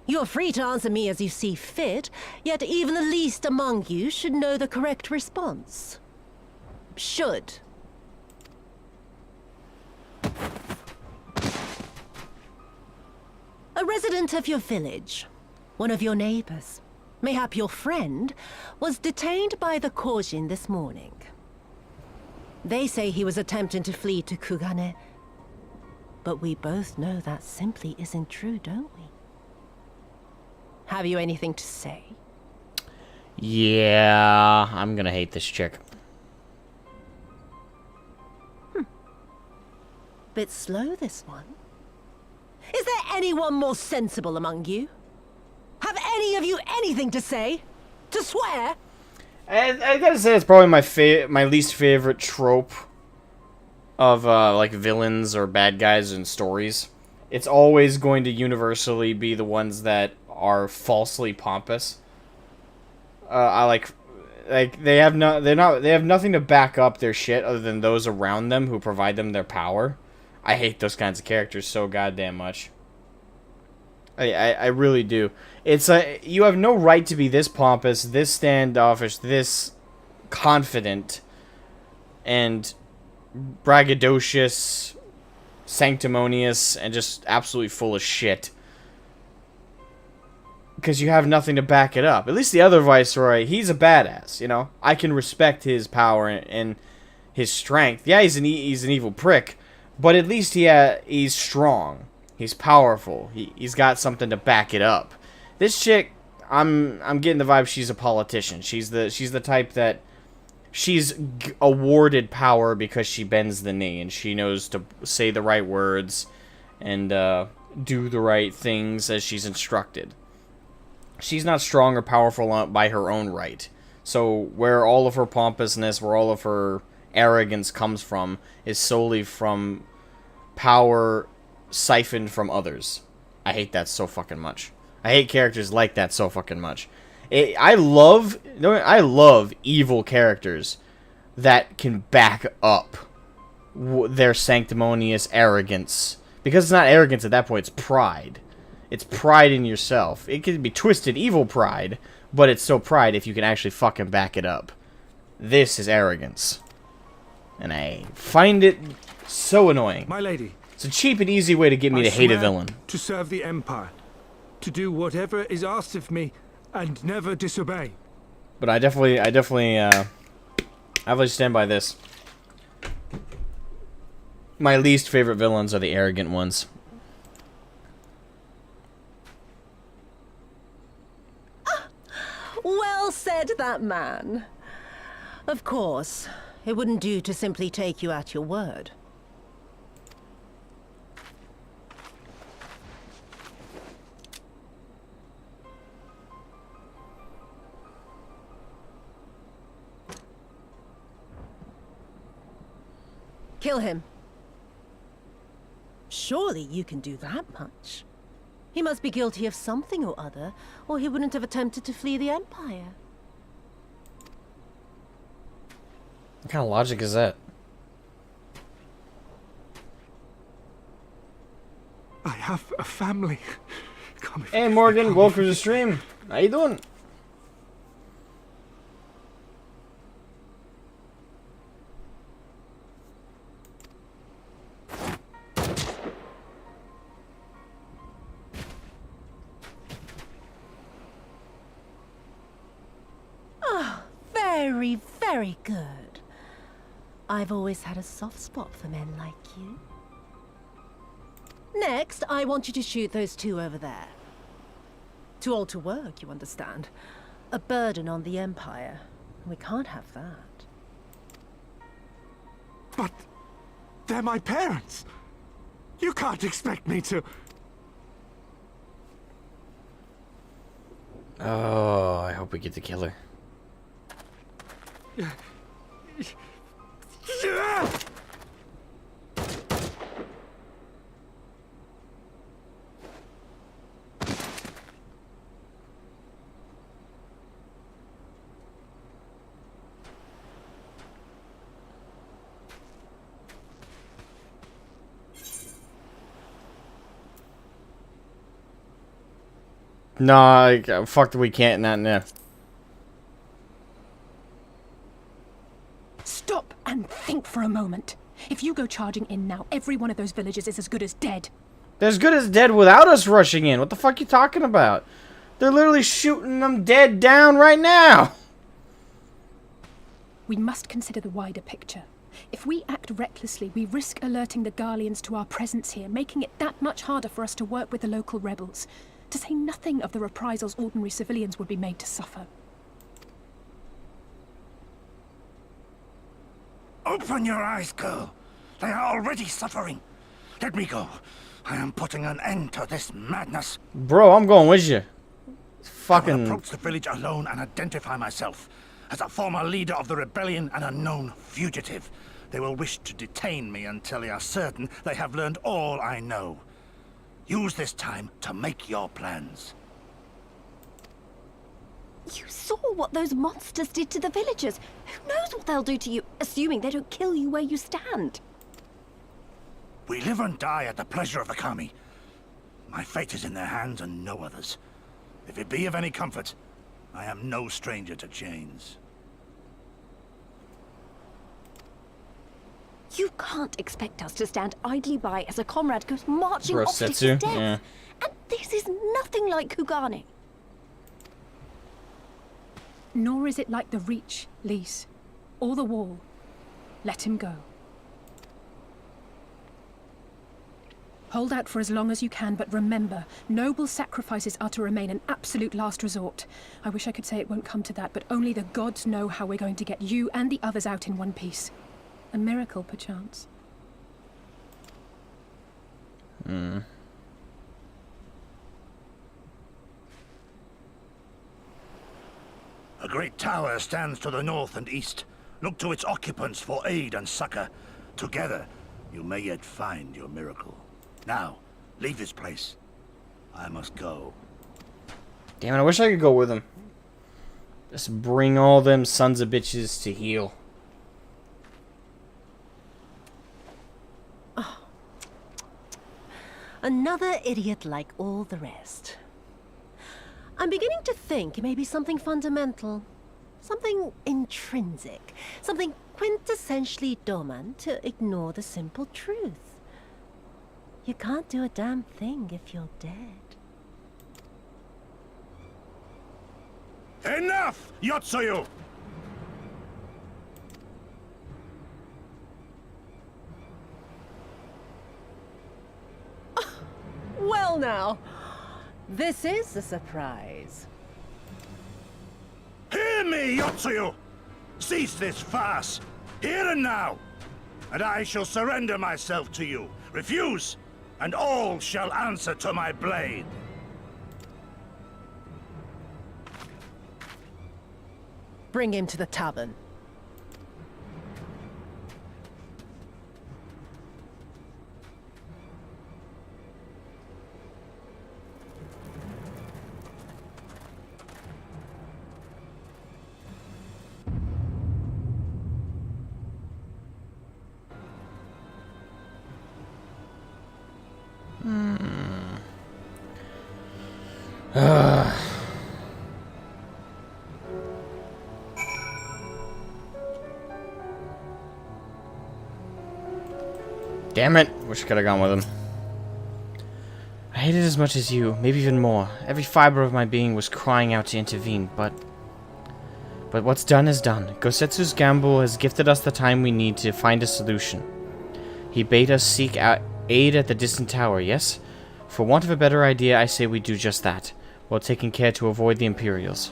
You are free to answer me as you see fit, yet even the least among you should know the correct response. Should. A resident of your village, one of your neighbors, mayhap your friend, was detained by the Korjin this morning. They say he was attempting to flee to Kugane, but we both know that simply isn't true, don't we? Have you anything to say? Yeah, I'm gonna hate this chick. Bit slow, this one. Is there anyone more sensible among you? Have any of you anything to say? To swear? I gotta say, it's probably my least favorite trope of like villains or bad guys in stories. It's always going to universally be the ones that are falsely pompous. They have nothing to back up their shit other than those around them who provide them their power. I hate those kinds of characters so goddamn much. I really do. It's you have no right to be this pompous, this standoffish, this confident, and braggadocious, sanctimonious, and just absolutely full of shit. Because you have nothing to back it up. At least the other Viceroy, he's a badass, you know? I can respect his power and his strength. Yeah, he's an evil prick, but at least he's strong. He's powerful. He's got something to back it up. This chick, I'm getting the vibe she's a politician. She's the type that she's awarded power because she bends the knee and she knows to say the right words and do the right things as she's instructed. She's not strong or powerful by her own right. So where all of her pompousness, where all of her arrogance comes from, is solely from power siphoned from others. I hate that so fucking much. I hate characters like that so fucking much. I love evil characters that can back up their sanctimonious arrogance. Because it's not arrogance at that point, it's pride. It's pride in yourself. It can be twisted evil pride, but it's still pride if you can actually fucking back it up. This is arrogance. And I find it so annoying. My lady. It's a cheap and easy way to get me to hate a villain. To serve the Empire. To do whatever is asked of me and never disobey. But I definitely stand by this. My least favorite villains are the arrogant ones. Well said, that man. Of course, it wouldn't do to simply take you at your word. Kill him. Surely you can do that much. He must be guilty of something or other, or he wouldn't have attempted to flee the Empire. What kind of logic is that? I have a family. Hey Morgan, welcome to the stream. How you doing? Very, very good. I've always had a soft spot for men like you. Next, I want you to shoot those two over there. Too old to work, you understand. A burden on the Empire. We can't have that. But they're my parents. You can't expect me to... Oh, I hope we get to kill her. No, like, fuck, we can't. No. Stop and think for a moment. If you go charging in now, every one of those villagers is as good as dead. They're as good as dead without us rushing in. What the fuck you talking about? They're literally shooting them dead down right now. We must consider the wider picture. If we act recklessly, we risk alerting the Garleans to our presence here, making it that much harder for us to work with the local rebels. To say nothing of the reprisals ordinary civilians would be made to suffer. Open your eyes, girl. They are already suffering. Let me go. I am putting an end to this madness. Bro, I'm going with you. I will approach the village alone and identify myself. As a former leader of the rebellion and a known fugitive, they will wish to detain me until they are certain they have learned all I know. Use this time to make your plans. You saw what those monsters did to the villagers. Who knows what they'll do to you, assuming they don't kill you where you stand? We live and die at the pleasure of the Kami. My fate is in their hands and no others. If it be of any comfort, I am no stranger to chains. You can't expect us to stand idly by as a comrade goes marching off to his Rosetsu, death. yeah. And this is nothing like Kugane. Nor is it like the Reach, Lise, or the Wall. Let him go. Hold out for as long as you can, but remember, noble sacrifices are to remain an absolute last resort. I wish I could say it won't come to that, but only the gods know how we're going to get you and the others out in one piece. A miracle, perchance. A great tower stands to the north and east. Look to its occupants for aid and succor. Together, you may yet find your miracle. Now, leave this place. I must go. Damn it, I wish I could go with him. Just bring all them sons of bitches to heal. Another idiot like all the rest. I'm beginning to think it may be something fundamental. Something intrinsic. Something quintessentially Doman to ignore the simple truth. You can't do a damn thing if you're dead. Enough, Yotsuyu! Well now, this is a surprise. Hear me, Yotsuyu! Cease this farce, here and now, and I shall surrender myself to you. Refuse, and all shall answer to my blade. Bring him to the tavern. Damn it. Wish I could have gone with him. I hate it as much as you, maybe even more. Every fiber of my being was crying out to intervene, but what's done is done. Gosetsu's gamble has gifted us the time we need to find a solution. He bade us seek out aid at the distant tower, yes? For want of a better idea, I say we do just that, while taking care to avoid the Imperials.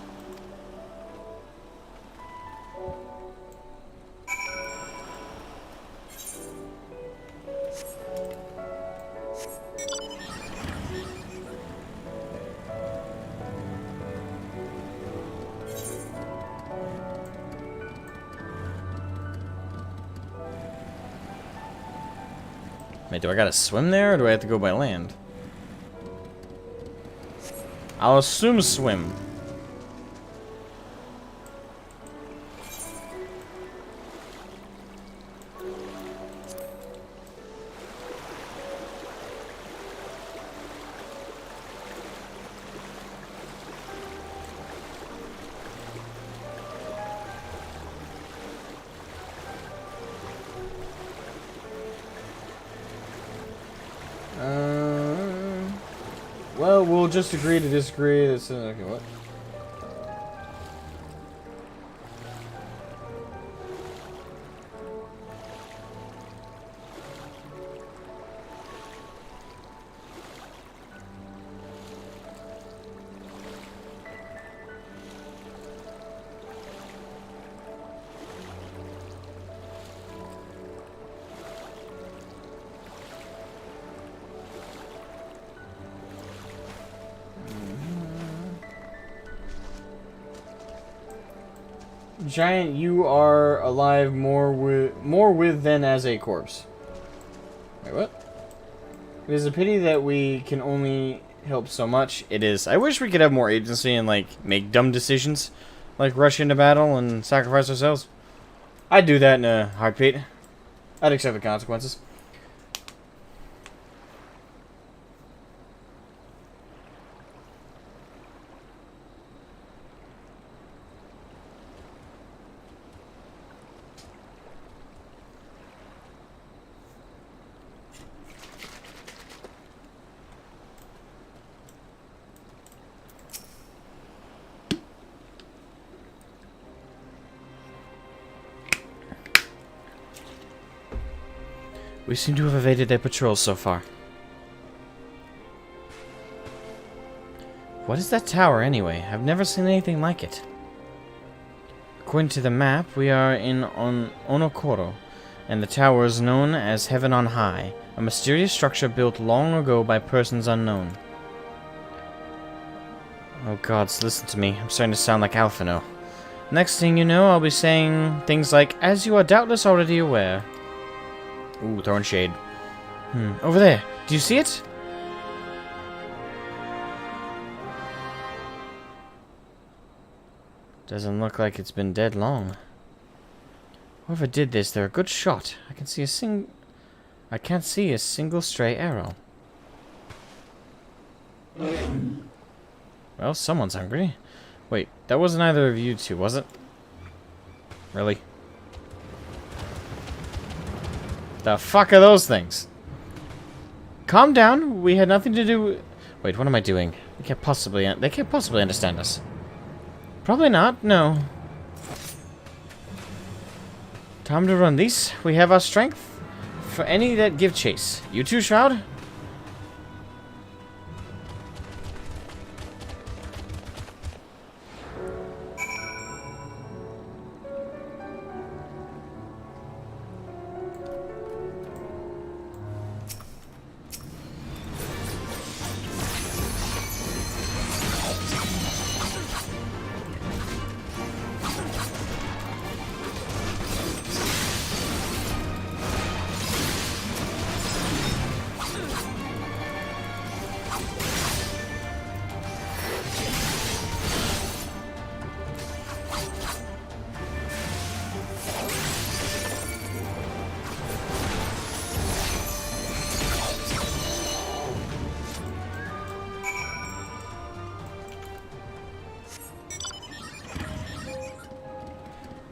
Wait, do I gotta swim there, or do I have to go by land? I'll assume swim. Well, we'll just agree to disagree. That's okay. What? Giant, you are alive more with than as a corpse. Wait, what? It is a pity that we can only help so much. It is. I wish we could have more agency and, like, make dumb decisions. Like, rush into battle and sacrifice ourselves. I'd do that in a heartbeat. I'd accept the consequences. We seem to have evaded their patrols so far. What is that tower, anyway? I've never seen anything like it. According to the map, we are in Onokoro, and the tower is known as Heaven on High, a mysterious structure built long ago by persons unknown. Oh gods, listen to me. I'm starting to sound like Alphino. Next thing you know, I'll be saying things like, as you are doubtless already aware. Ooh, throwing shade. Over there. Do you see it? Doesn't look like it's been dead long. Whoever did this, they're a good shot. I can't see a single stray arrow. Well, someone's hungry. Wait, that wasn't either of you two, was it? Really? The fuck are those things? Calm down. We had nothing to do. Wait, what am I doing? They can't possibly understand us. Probably not. No. Time to run these. We have our strength for any that give chase. You too, Shroud?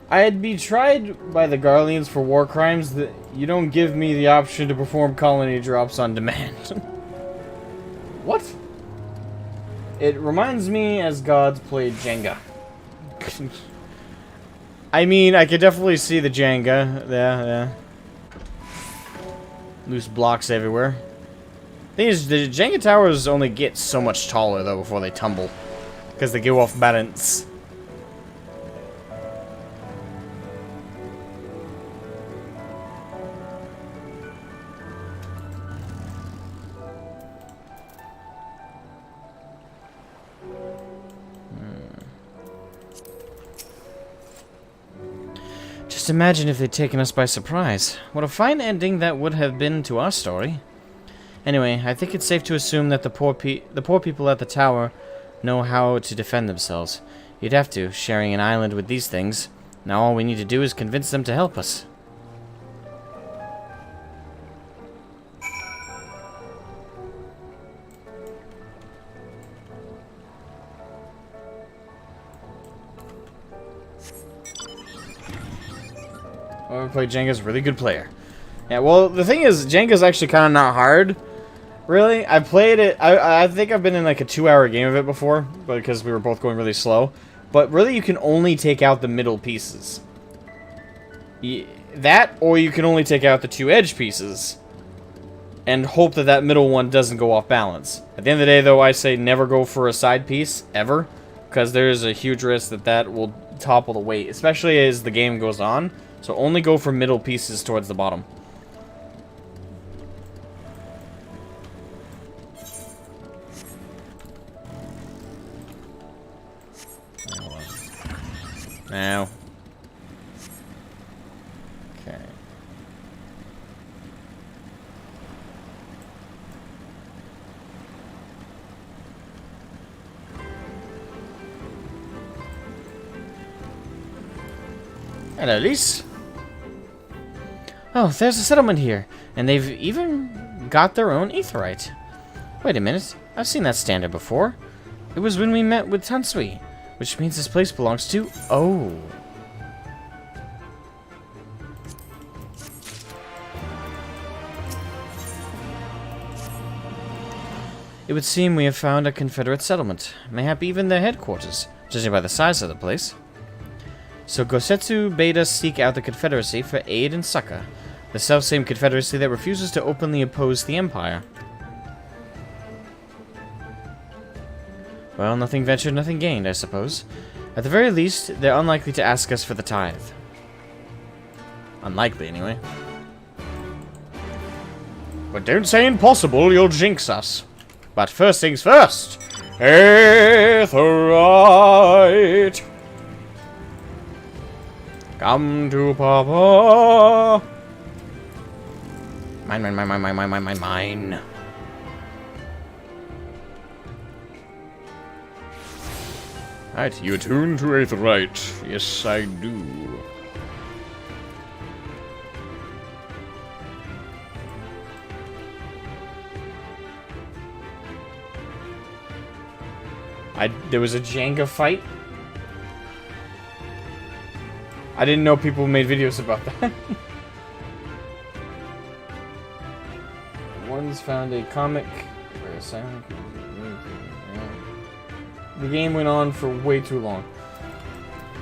I'd be tried by the Guardians for war crimes that you don't give me the option to perform colony drops on demand. What? It reminds me as gods played Jenga. I mean, I could definitely see the Jenga. Yeah. Loose blocks everywhere. Thing is, the Jenga towers only get so much taller, though, before they tumble. Because they go off balance. Just imagine if they'd taken us by surprise. What a fine ending that would have been to our story. Anyway, I think it's safe to assume that the poor people at the tower know how to defend themselves. You'd have to, sharing an island with these things. Now all we need to do is convince them to help us. Whoever played Jenga's a really good player. Yeah, well, the thing is, Jenga's actually kind of not hard. Really? I played it. I think I've been in like a 2-hour game of it before, because we were both going really slow. But really, you can only take out the middle pieces. That, or you can only take out the 2 edge pieces. And hope that that middle one doesn't go off balance. At the end of the day, though, I say never go for a side piece, ever. Because there's a huge risk that that will topple the weight, especially as the game goes on. So only go for middle pieces towards the bottom. Now. Okay. Hello, Lise. Oh, there's a settlement here, and they've even got their own aetheryte. Wait a minute, I've seen that standard before. It was when we met with Tansui, which means this place belongs to... Oh. It would seem we have found a Confederate settlement, mayhap even their headquarters, judging by the size of the place. So Gosetsu bade us seek out the Confederacy for aid and succor, the selfsame Confederacy that refuses to openly oppose the Empire. Well, nothing ventured, nothing gained, I suppose. At the very least, they're unlikely to ask us for the tithe. Unlikely, anyway. But don't say impossible, you'll jinx us. But first things first. Aetheryte! Come to Papa! Mine. Right, you attune to Aetheryte. Yes, I do. There was a Jenga fight. I didn't know people made videos about that. One's found a comic for a silent. The game went on for way too long.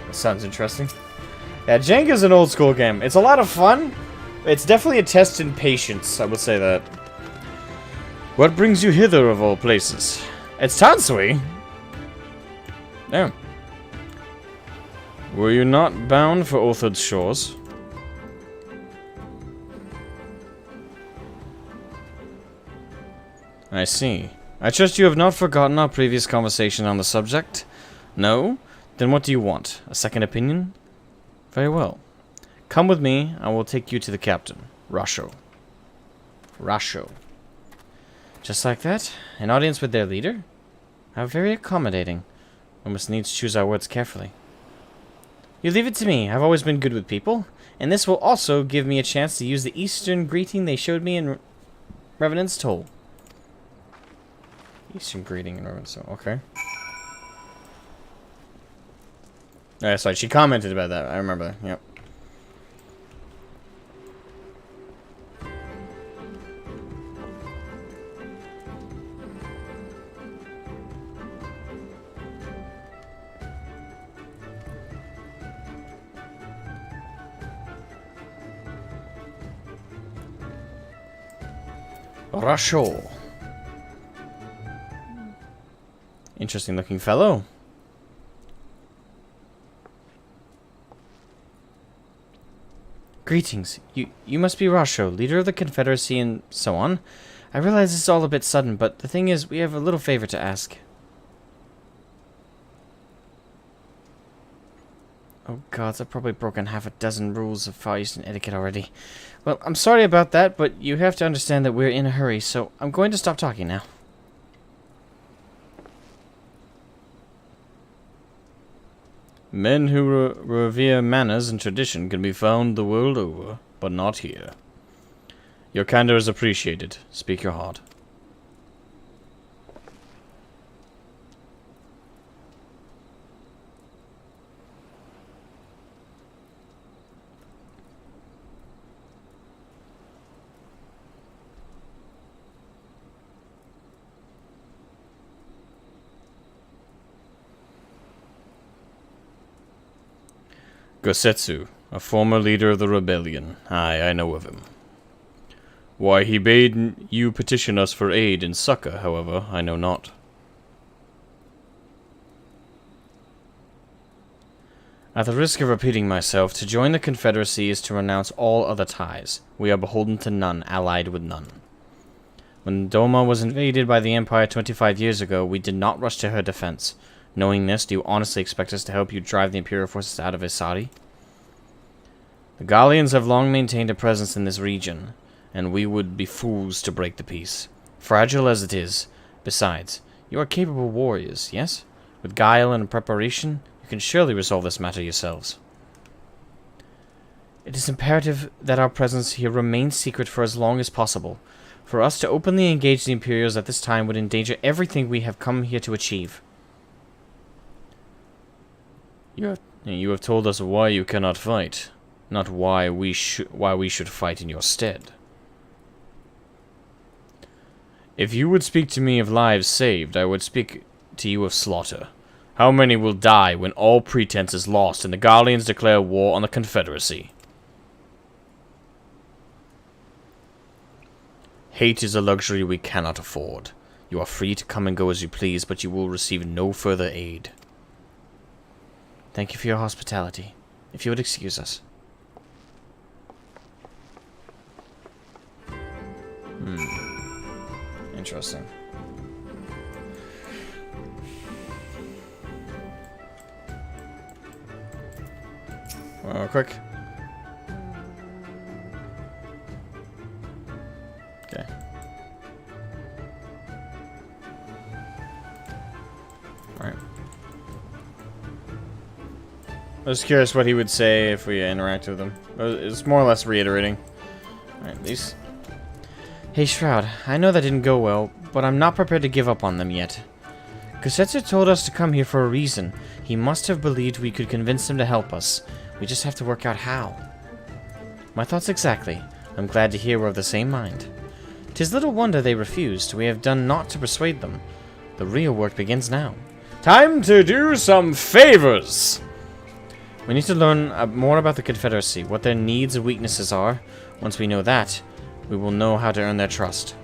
That sounds interesting. Yeah, Jenga's an old school game. It's a lot of fun. It's definitely a test in patience, I would say that. What brings you hither of all places? It's Tansui. Oh. Were you not bound for Orthard's shores? I see. I trust you have not forgotten our previous conversation on the subject? No? Then what do you want? A second opinion? Very well. Come with me, I will take you to the captain, Rasho. Rasho. Just like that? An audience with their leader? How very accommodating. We must needs choose our words carefully. You leave it to me. I've always been good with people. And this will also give me a chance to use the Eastern greeting they showed me in Revenant's Toll. Eastern greeting in Revenant's Toll. Okay. Oh, sorry, she commented about that. I remember that. Yep. Rasho. Interesting looking fellow. Greetings. You must be Rasho, leader of the Confederacy and so on. I realize it's all a bit sudden, but the thing is, we have a little favor to ask. Oh gods, I've probably broken half a dozen rules of Far Eastern etiquette already. Well, I'm sorry about that, but you have to understand that we're in a hurry, so I'm going to stop talking now. Men who revere manners and tradition can be found the world over, but not here. Your candor is appreciated. Speak your heart. Gosetsu, a former leader of the rebellion. Aye, I know of him. Why he bade you petition us for aid and succor, however, I know not. At the risk of repeating myself, to join the Confederacy is to renounce all other ties. We are beholden to none, allied with none. When Doma was invaded by the Empire 25 years ago, we did not rush to her defense. Knowing this, do you honestly expect us to help you drive the Imperial forces out of Isari? The Gallians have long maintained a presence in this region, and we would be fools to break the peace. Fragile as it is. Besides, you are capable warriors, yes? With guile and preparation, you can surely resolve this matter yourselves. It is imperative that our presence here remains secret for as long as possible. For us to openly engage the Imperials at this time would endanger everything we have come here to achieve. You have told us why you cannot fight, not why we should fight in your stead. If you would speak to me of lives saved, I would speak to you of slaughter. How many will die when all pretense is lost and the Gallians declare war on the Confederacy? Hate is a luxury we cannot afford. You are free to come and go as you please, but you will receive no further aid. Thank you for your hospitality. If you would excuse us. Interesting. Quick. Okay. Alright. I was curious what he would say if we interacted with him. It's more or less reiterating. Alright, these... Hey Shroud, I know that didn't go well, but I'm not prepared to give up on them yet. Gosetsu told us to come here for a reason. He must have believed we could convince him to help us. We just have to work out how. My thoughts exactly. I'm glad to hear we're of the same mind. 'Tis little wonder they refused. We have done naught to persuade them. The real work begins now. Time to do some favors! We need to learn more about the Confederacy, what their needs and weaknesses are. Once we know that, we will know how to earn their trust.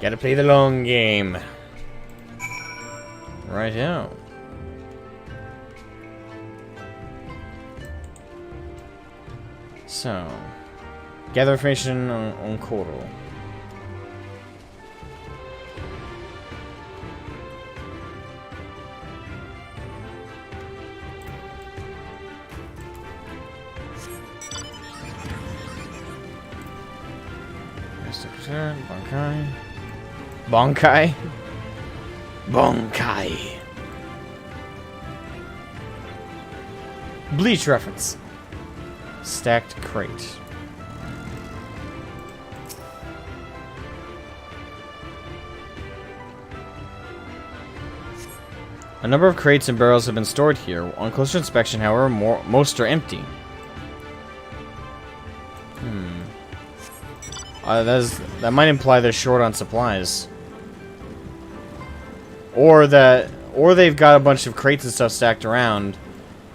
Gotta play the long game. Right here. So, gather information on Koro. Bonkai. Bonkai? Bonkai. Bleach reference. Stacked crate. A number of crates and barrels have been stored here. On closer inspection, however, most are empty. That might imply they're short on supplies. Or they've got a bunch of crates and stuff stacked around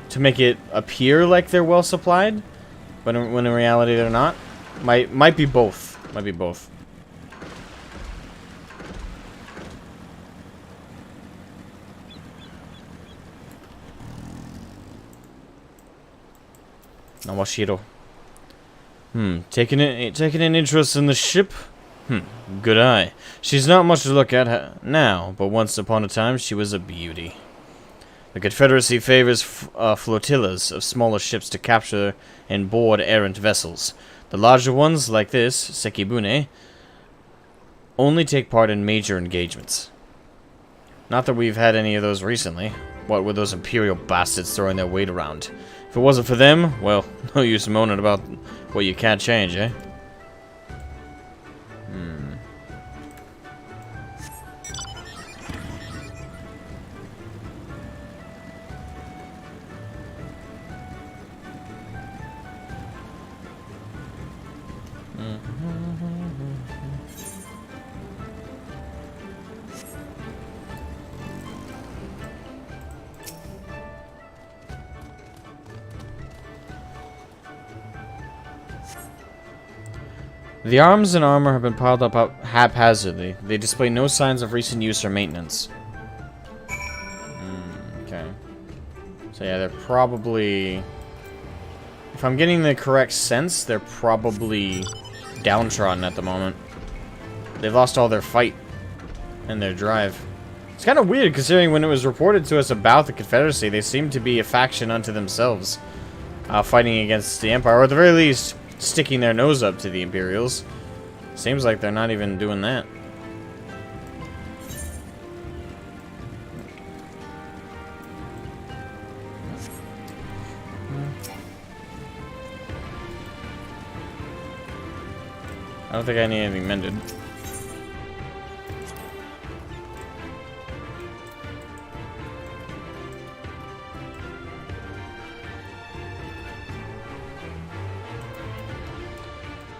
to make it appear like they're well supplied, but when in reality they're not. Might be both. Might be both. Nawashiro. Taking an interest in the ship? Good eye. She's not much to look at now, but once upon a time she was a beauty. The Confederacy favors flotillas of smaller ships to capture and board errant vessels. The larger ones, like this, Sekibune, only take part in major engagements. Not that we've had any of those recently. What with those Imperial bastards throwing their weight around? If it wasn't for them, well, no use moaning about what you can't change, eh? The arms and armor have been piled up haphazardly. They display no signs of recent use or maintenance. Okay. So yeah, they're probably... If I'm getting the correct sense, they're probably downtrodden at the moment. They've lost all their fight and their drive. It's kind of weird considering when it was reported to us about the Confederacy, they seem to be a faction unto themselves. Fighting against the Empire, or at the very least, sticking their nose up to the Imperials. Seems like they're not even doing that. I don't think I need anything mended.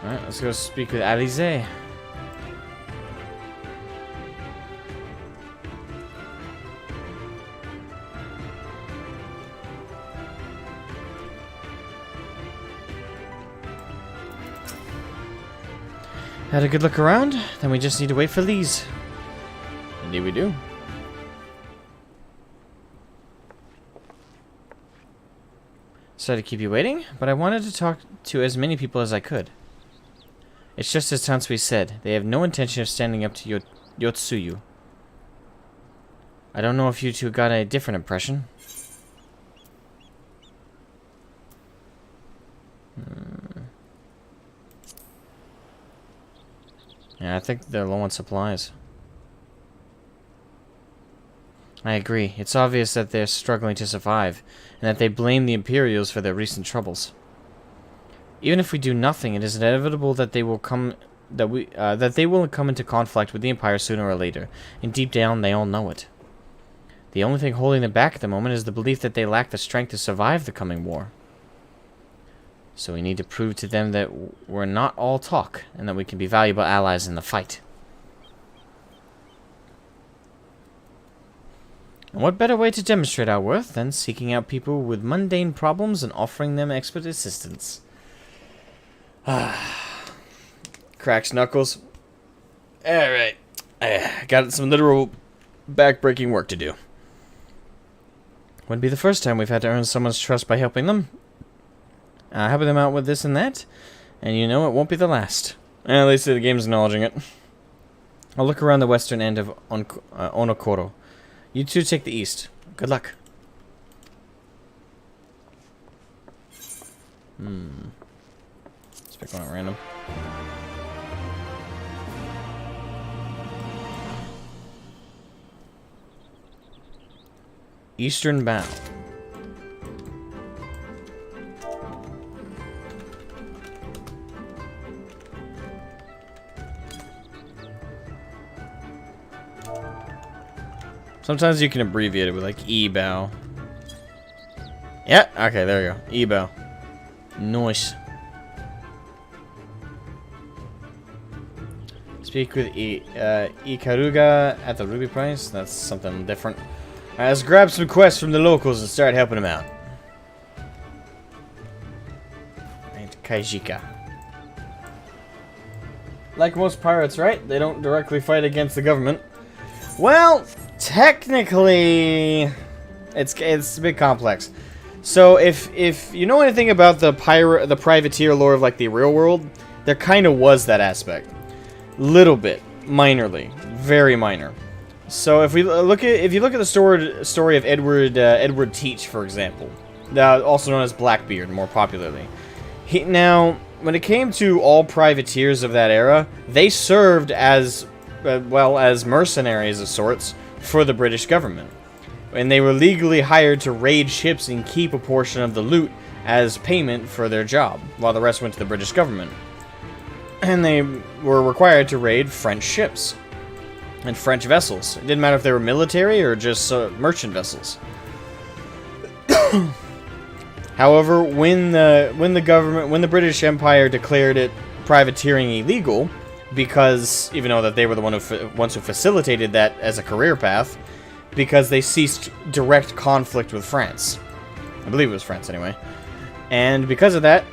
Alright, let's go speak with Alize. I had a good look around, then we just need to wait for Lise. Indeed we do. Sorry to keep you waiting, but I wanted to talk to as many people as I could. It's just as Tansui said, they have no intention of standing up to Yotsuyu. I don't know if you two got a different impression. Yeah, I think they're low on supplies. I agree. It's obvious that they're struggling to survive, and that they blame the Imperials for their recent troubles. Even if we do nothing, it is inevitable that they will come into conflict with the Empire sooner or later, and deep down they all know it. The only thing holding them back at the moment is the belief that they lack the strength to survive the coming war. So we need to prove to them that we're not all talk, and that we can be valuable allies in the fight. And what better way to demonstrate our worth than seeking out people with mundane problems and offering them expert assistance? Cracks knuckles. Alright. Got some literal back-breaking work to do. Wouldn't be the first time we've had to earn someone's trust by helping them. Helping them out with this and that. And you know it won't be the last. At least the game's acknowledging it. I'll look around the western end of Onokoro. You two take the east. Good luck. Let's pick one at random. Eastern bound. Sometimes you can abbreviate it with like E-bow. Yeah, okay, there you go. E-bow. Nice. Speak with Ikaruga at the Ruby Price. That's something different. Alright, let's grab some quests from the locals and start helping them out. And Kaijika. Like most pirates, right? They don't directly fight against the government. Well, technically, it's a bit complex. So if you know anything about the privateer lore of like the real world, there kind of was that aspect. Little bit, minorly, very minor. So if you look at the story of Edward Teach, for example, also known as Blackbeard, more popularly. Now, when it came to all privateers of that era, they served as well as mercenaries of sorts for the British government, and they were legally hired to raid ships and keep a portion of the loot as payment for their job, while the rest went to the British government. And they were required to raid French ships and French vessels. It didn't matter if they were military or just merchant vessels. However, when the British Empire declared it privateering illegal, because even though that they were the ones who facilitated that as a career path, because they ceased direct conflict with France. I believe it was France anyway. And because of that,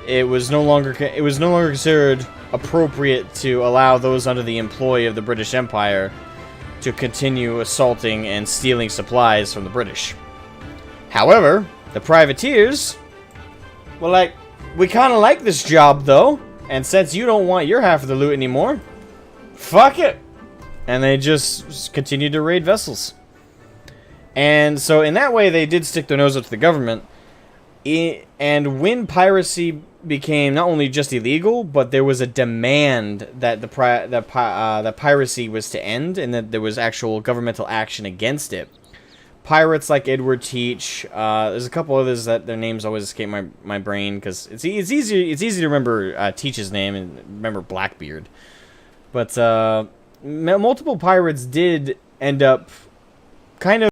it was no longer considered appropriate to allow those under the employ of the British Empire to continue assaulting and stealing supplies from the British. However, the privateers were like, we kind of like this job though, and since you don't want your half of the loot anymore, fuck it. And they just continued to raid vessels. And so in that way, they did stick their nose up to the government. And when piracy became not only just illegal, but there was a demand that that piracy was to end, and that there was actual governmental action against it. Pirates like Edward Teach, there's a couple others that their names always escape my brain because it's easy to remember Teach's name and remember Blackbeard. But multiple pirates did end up kind of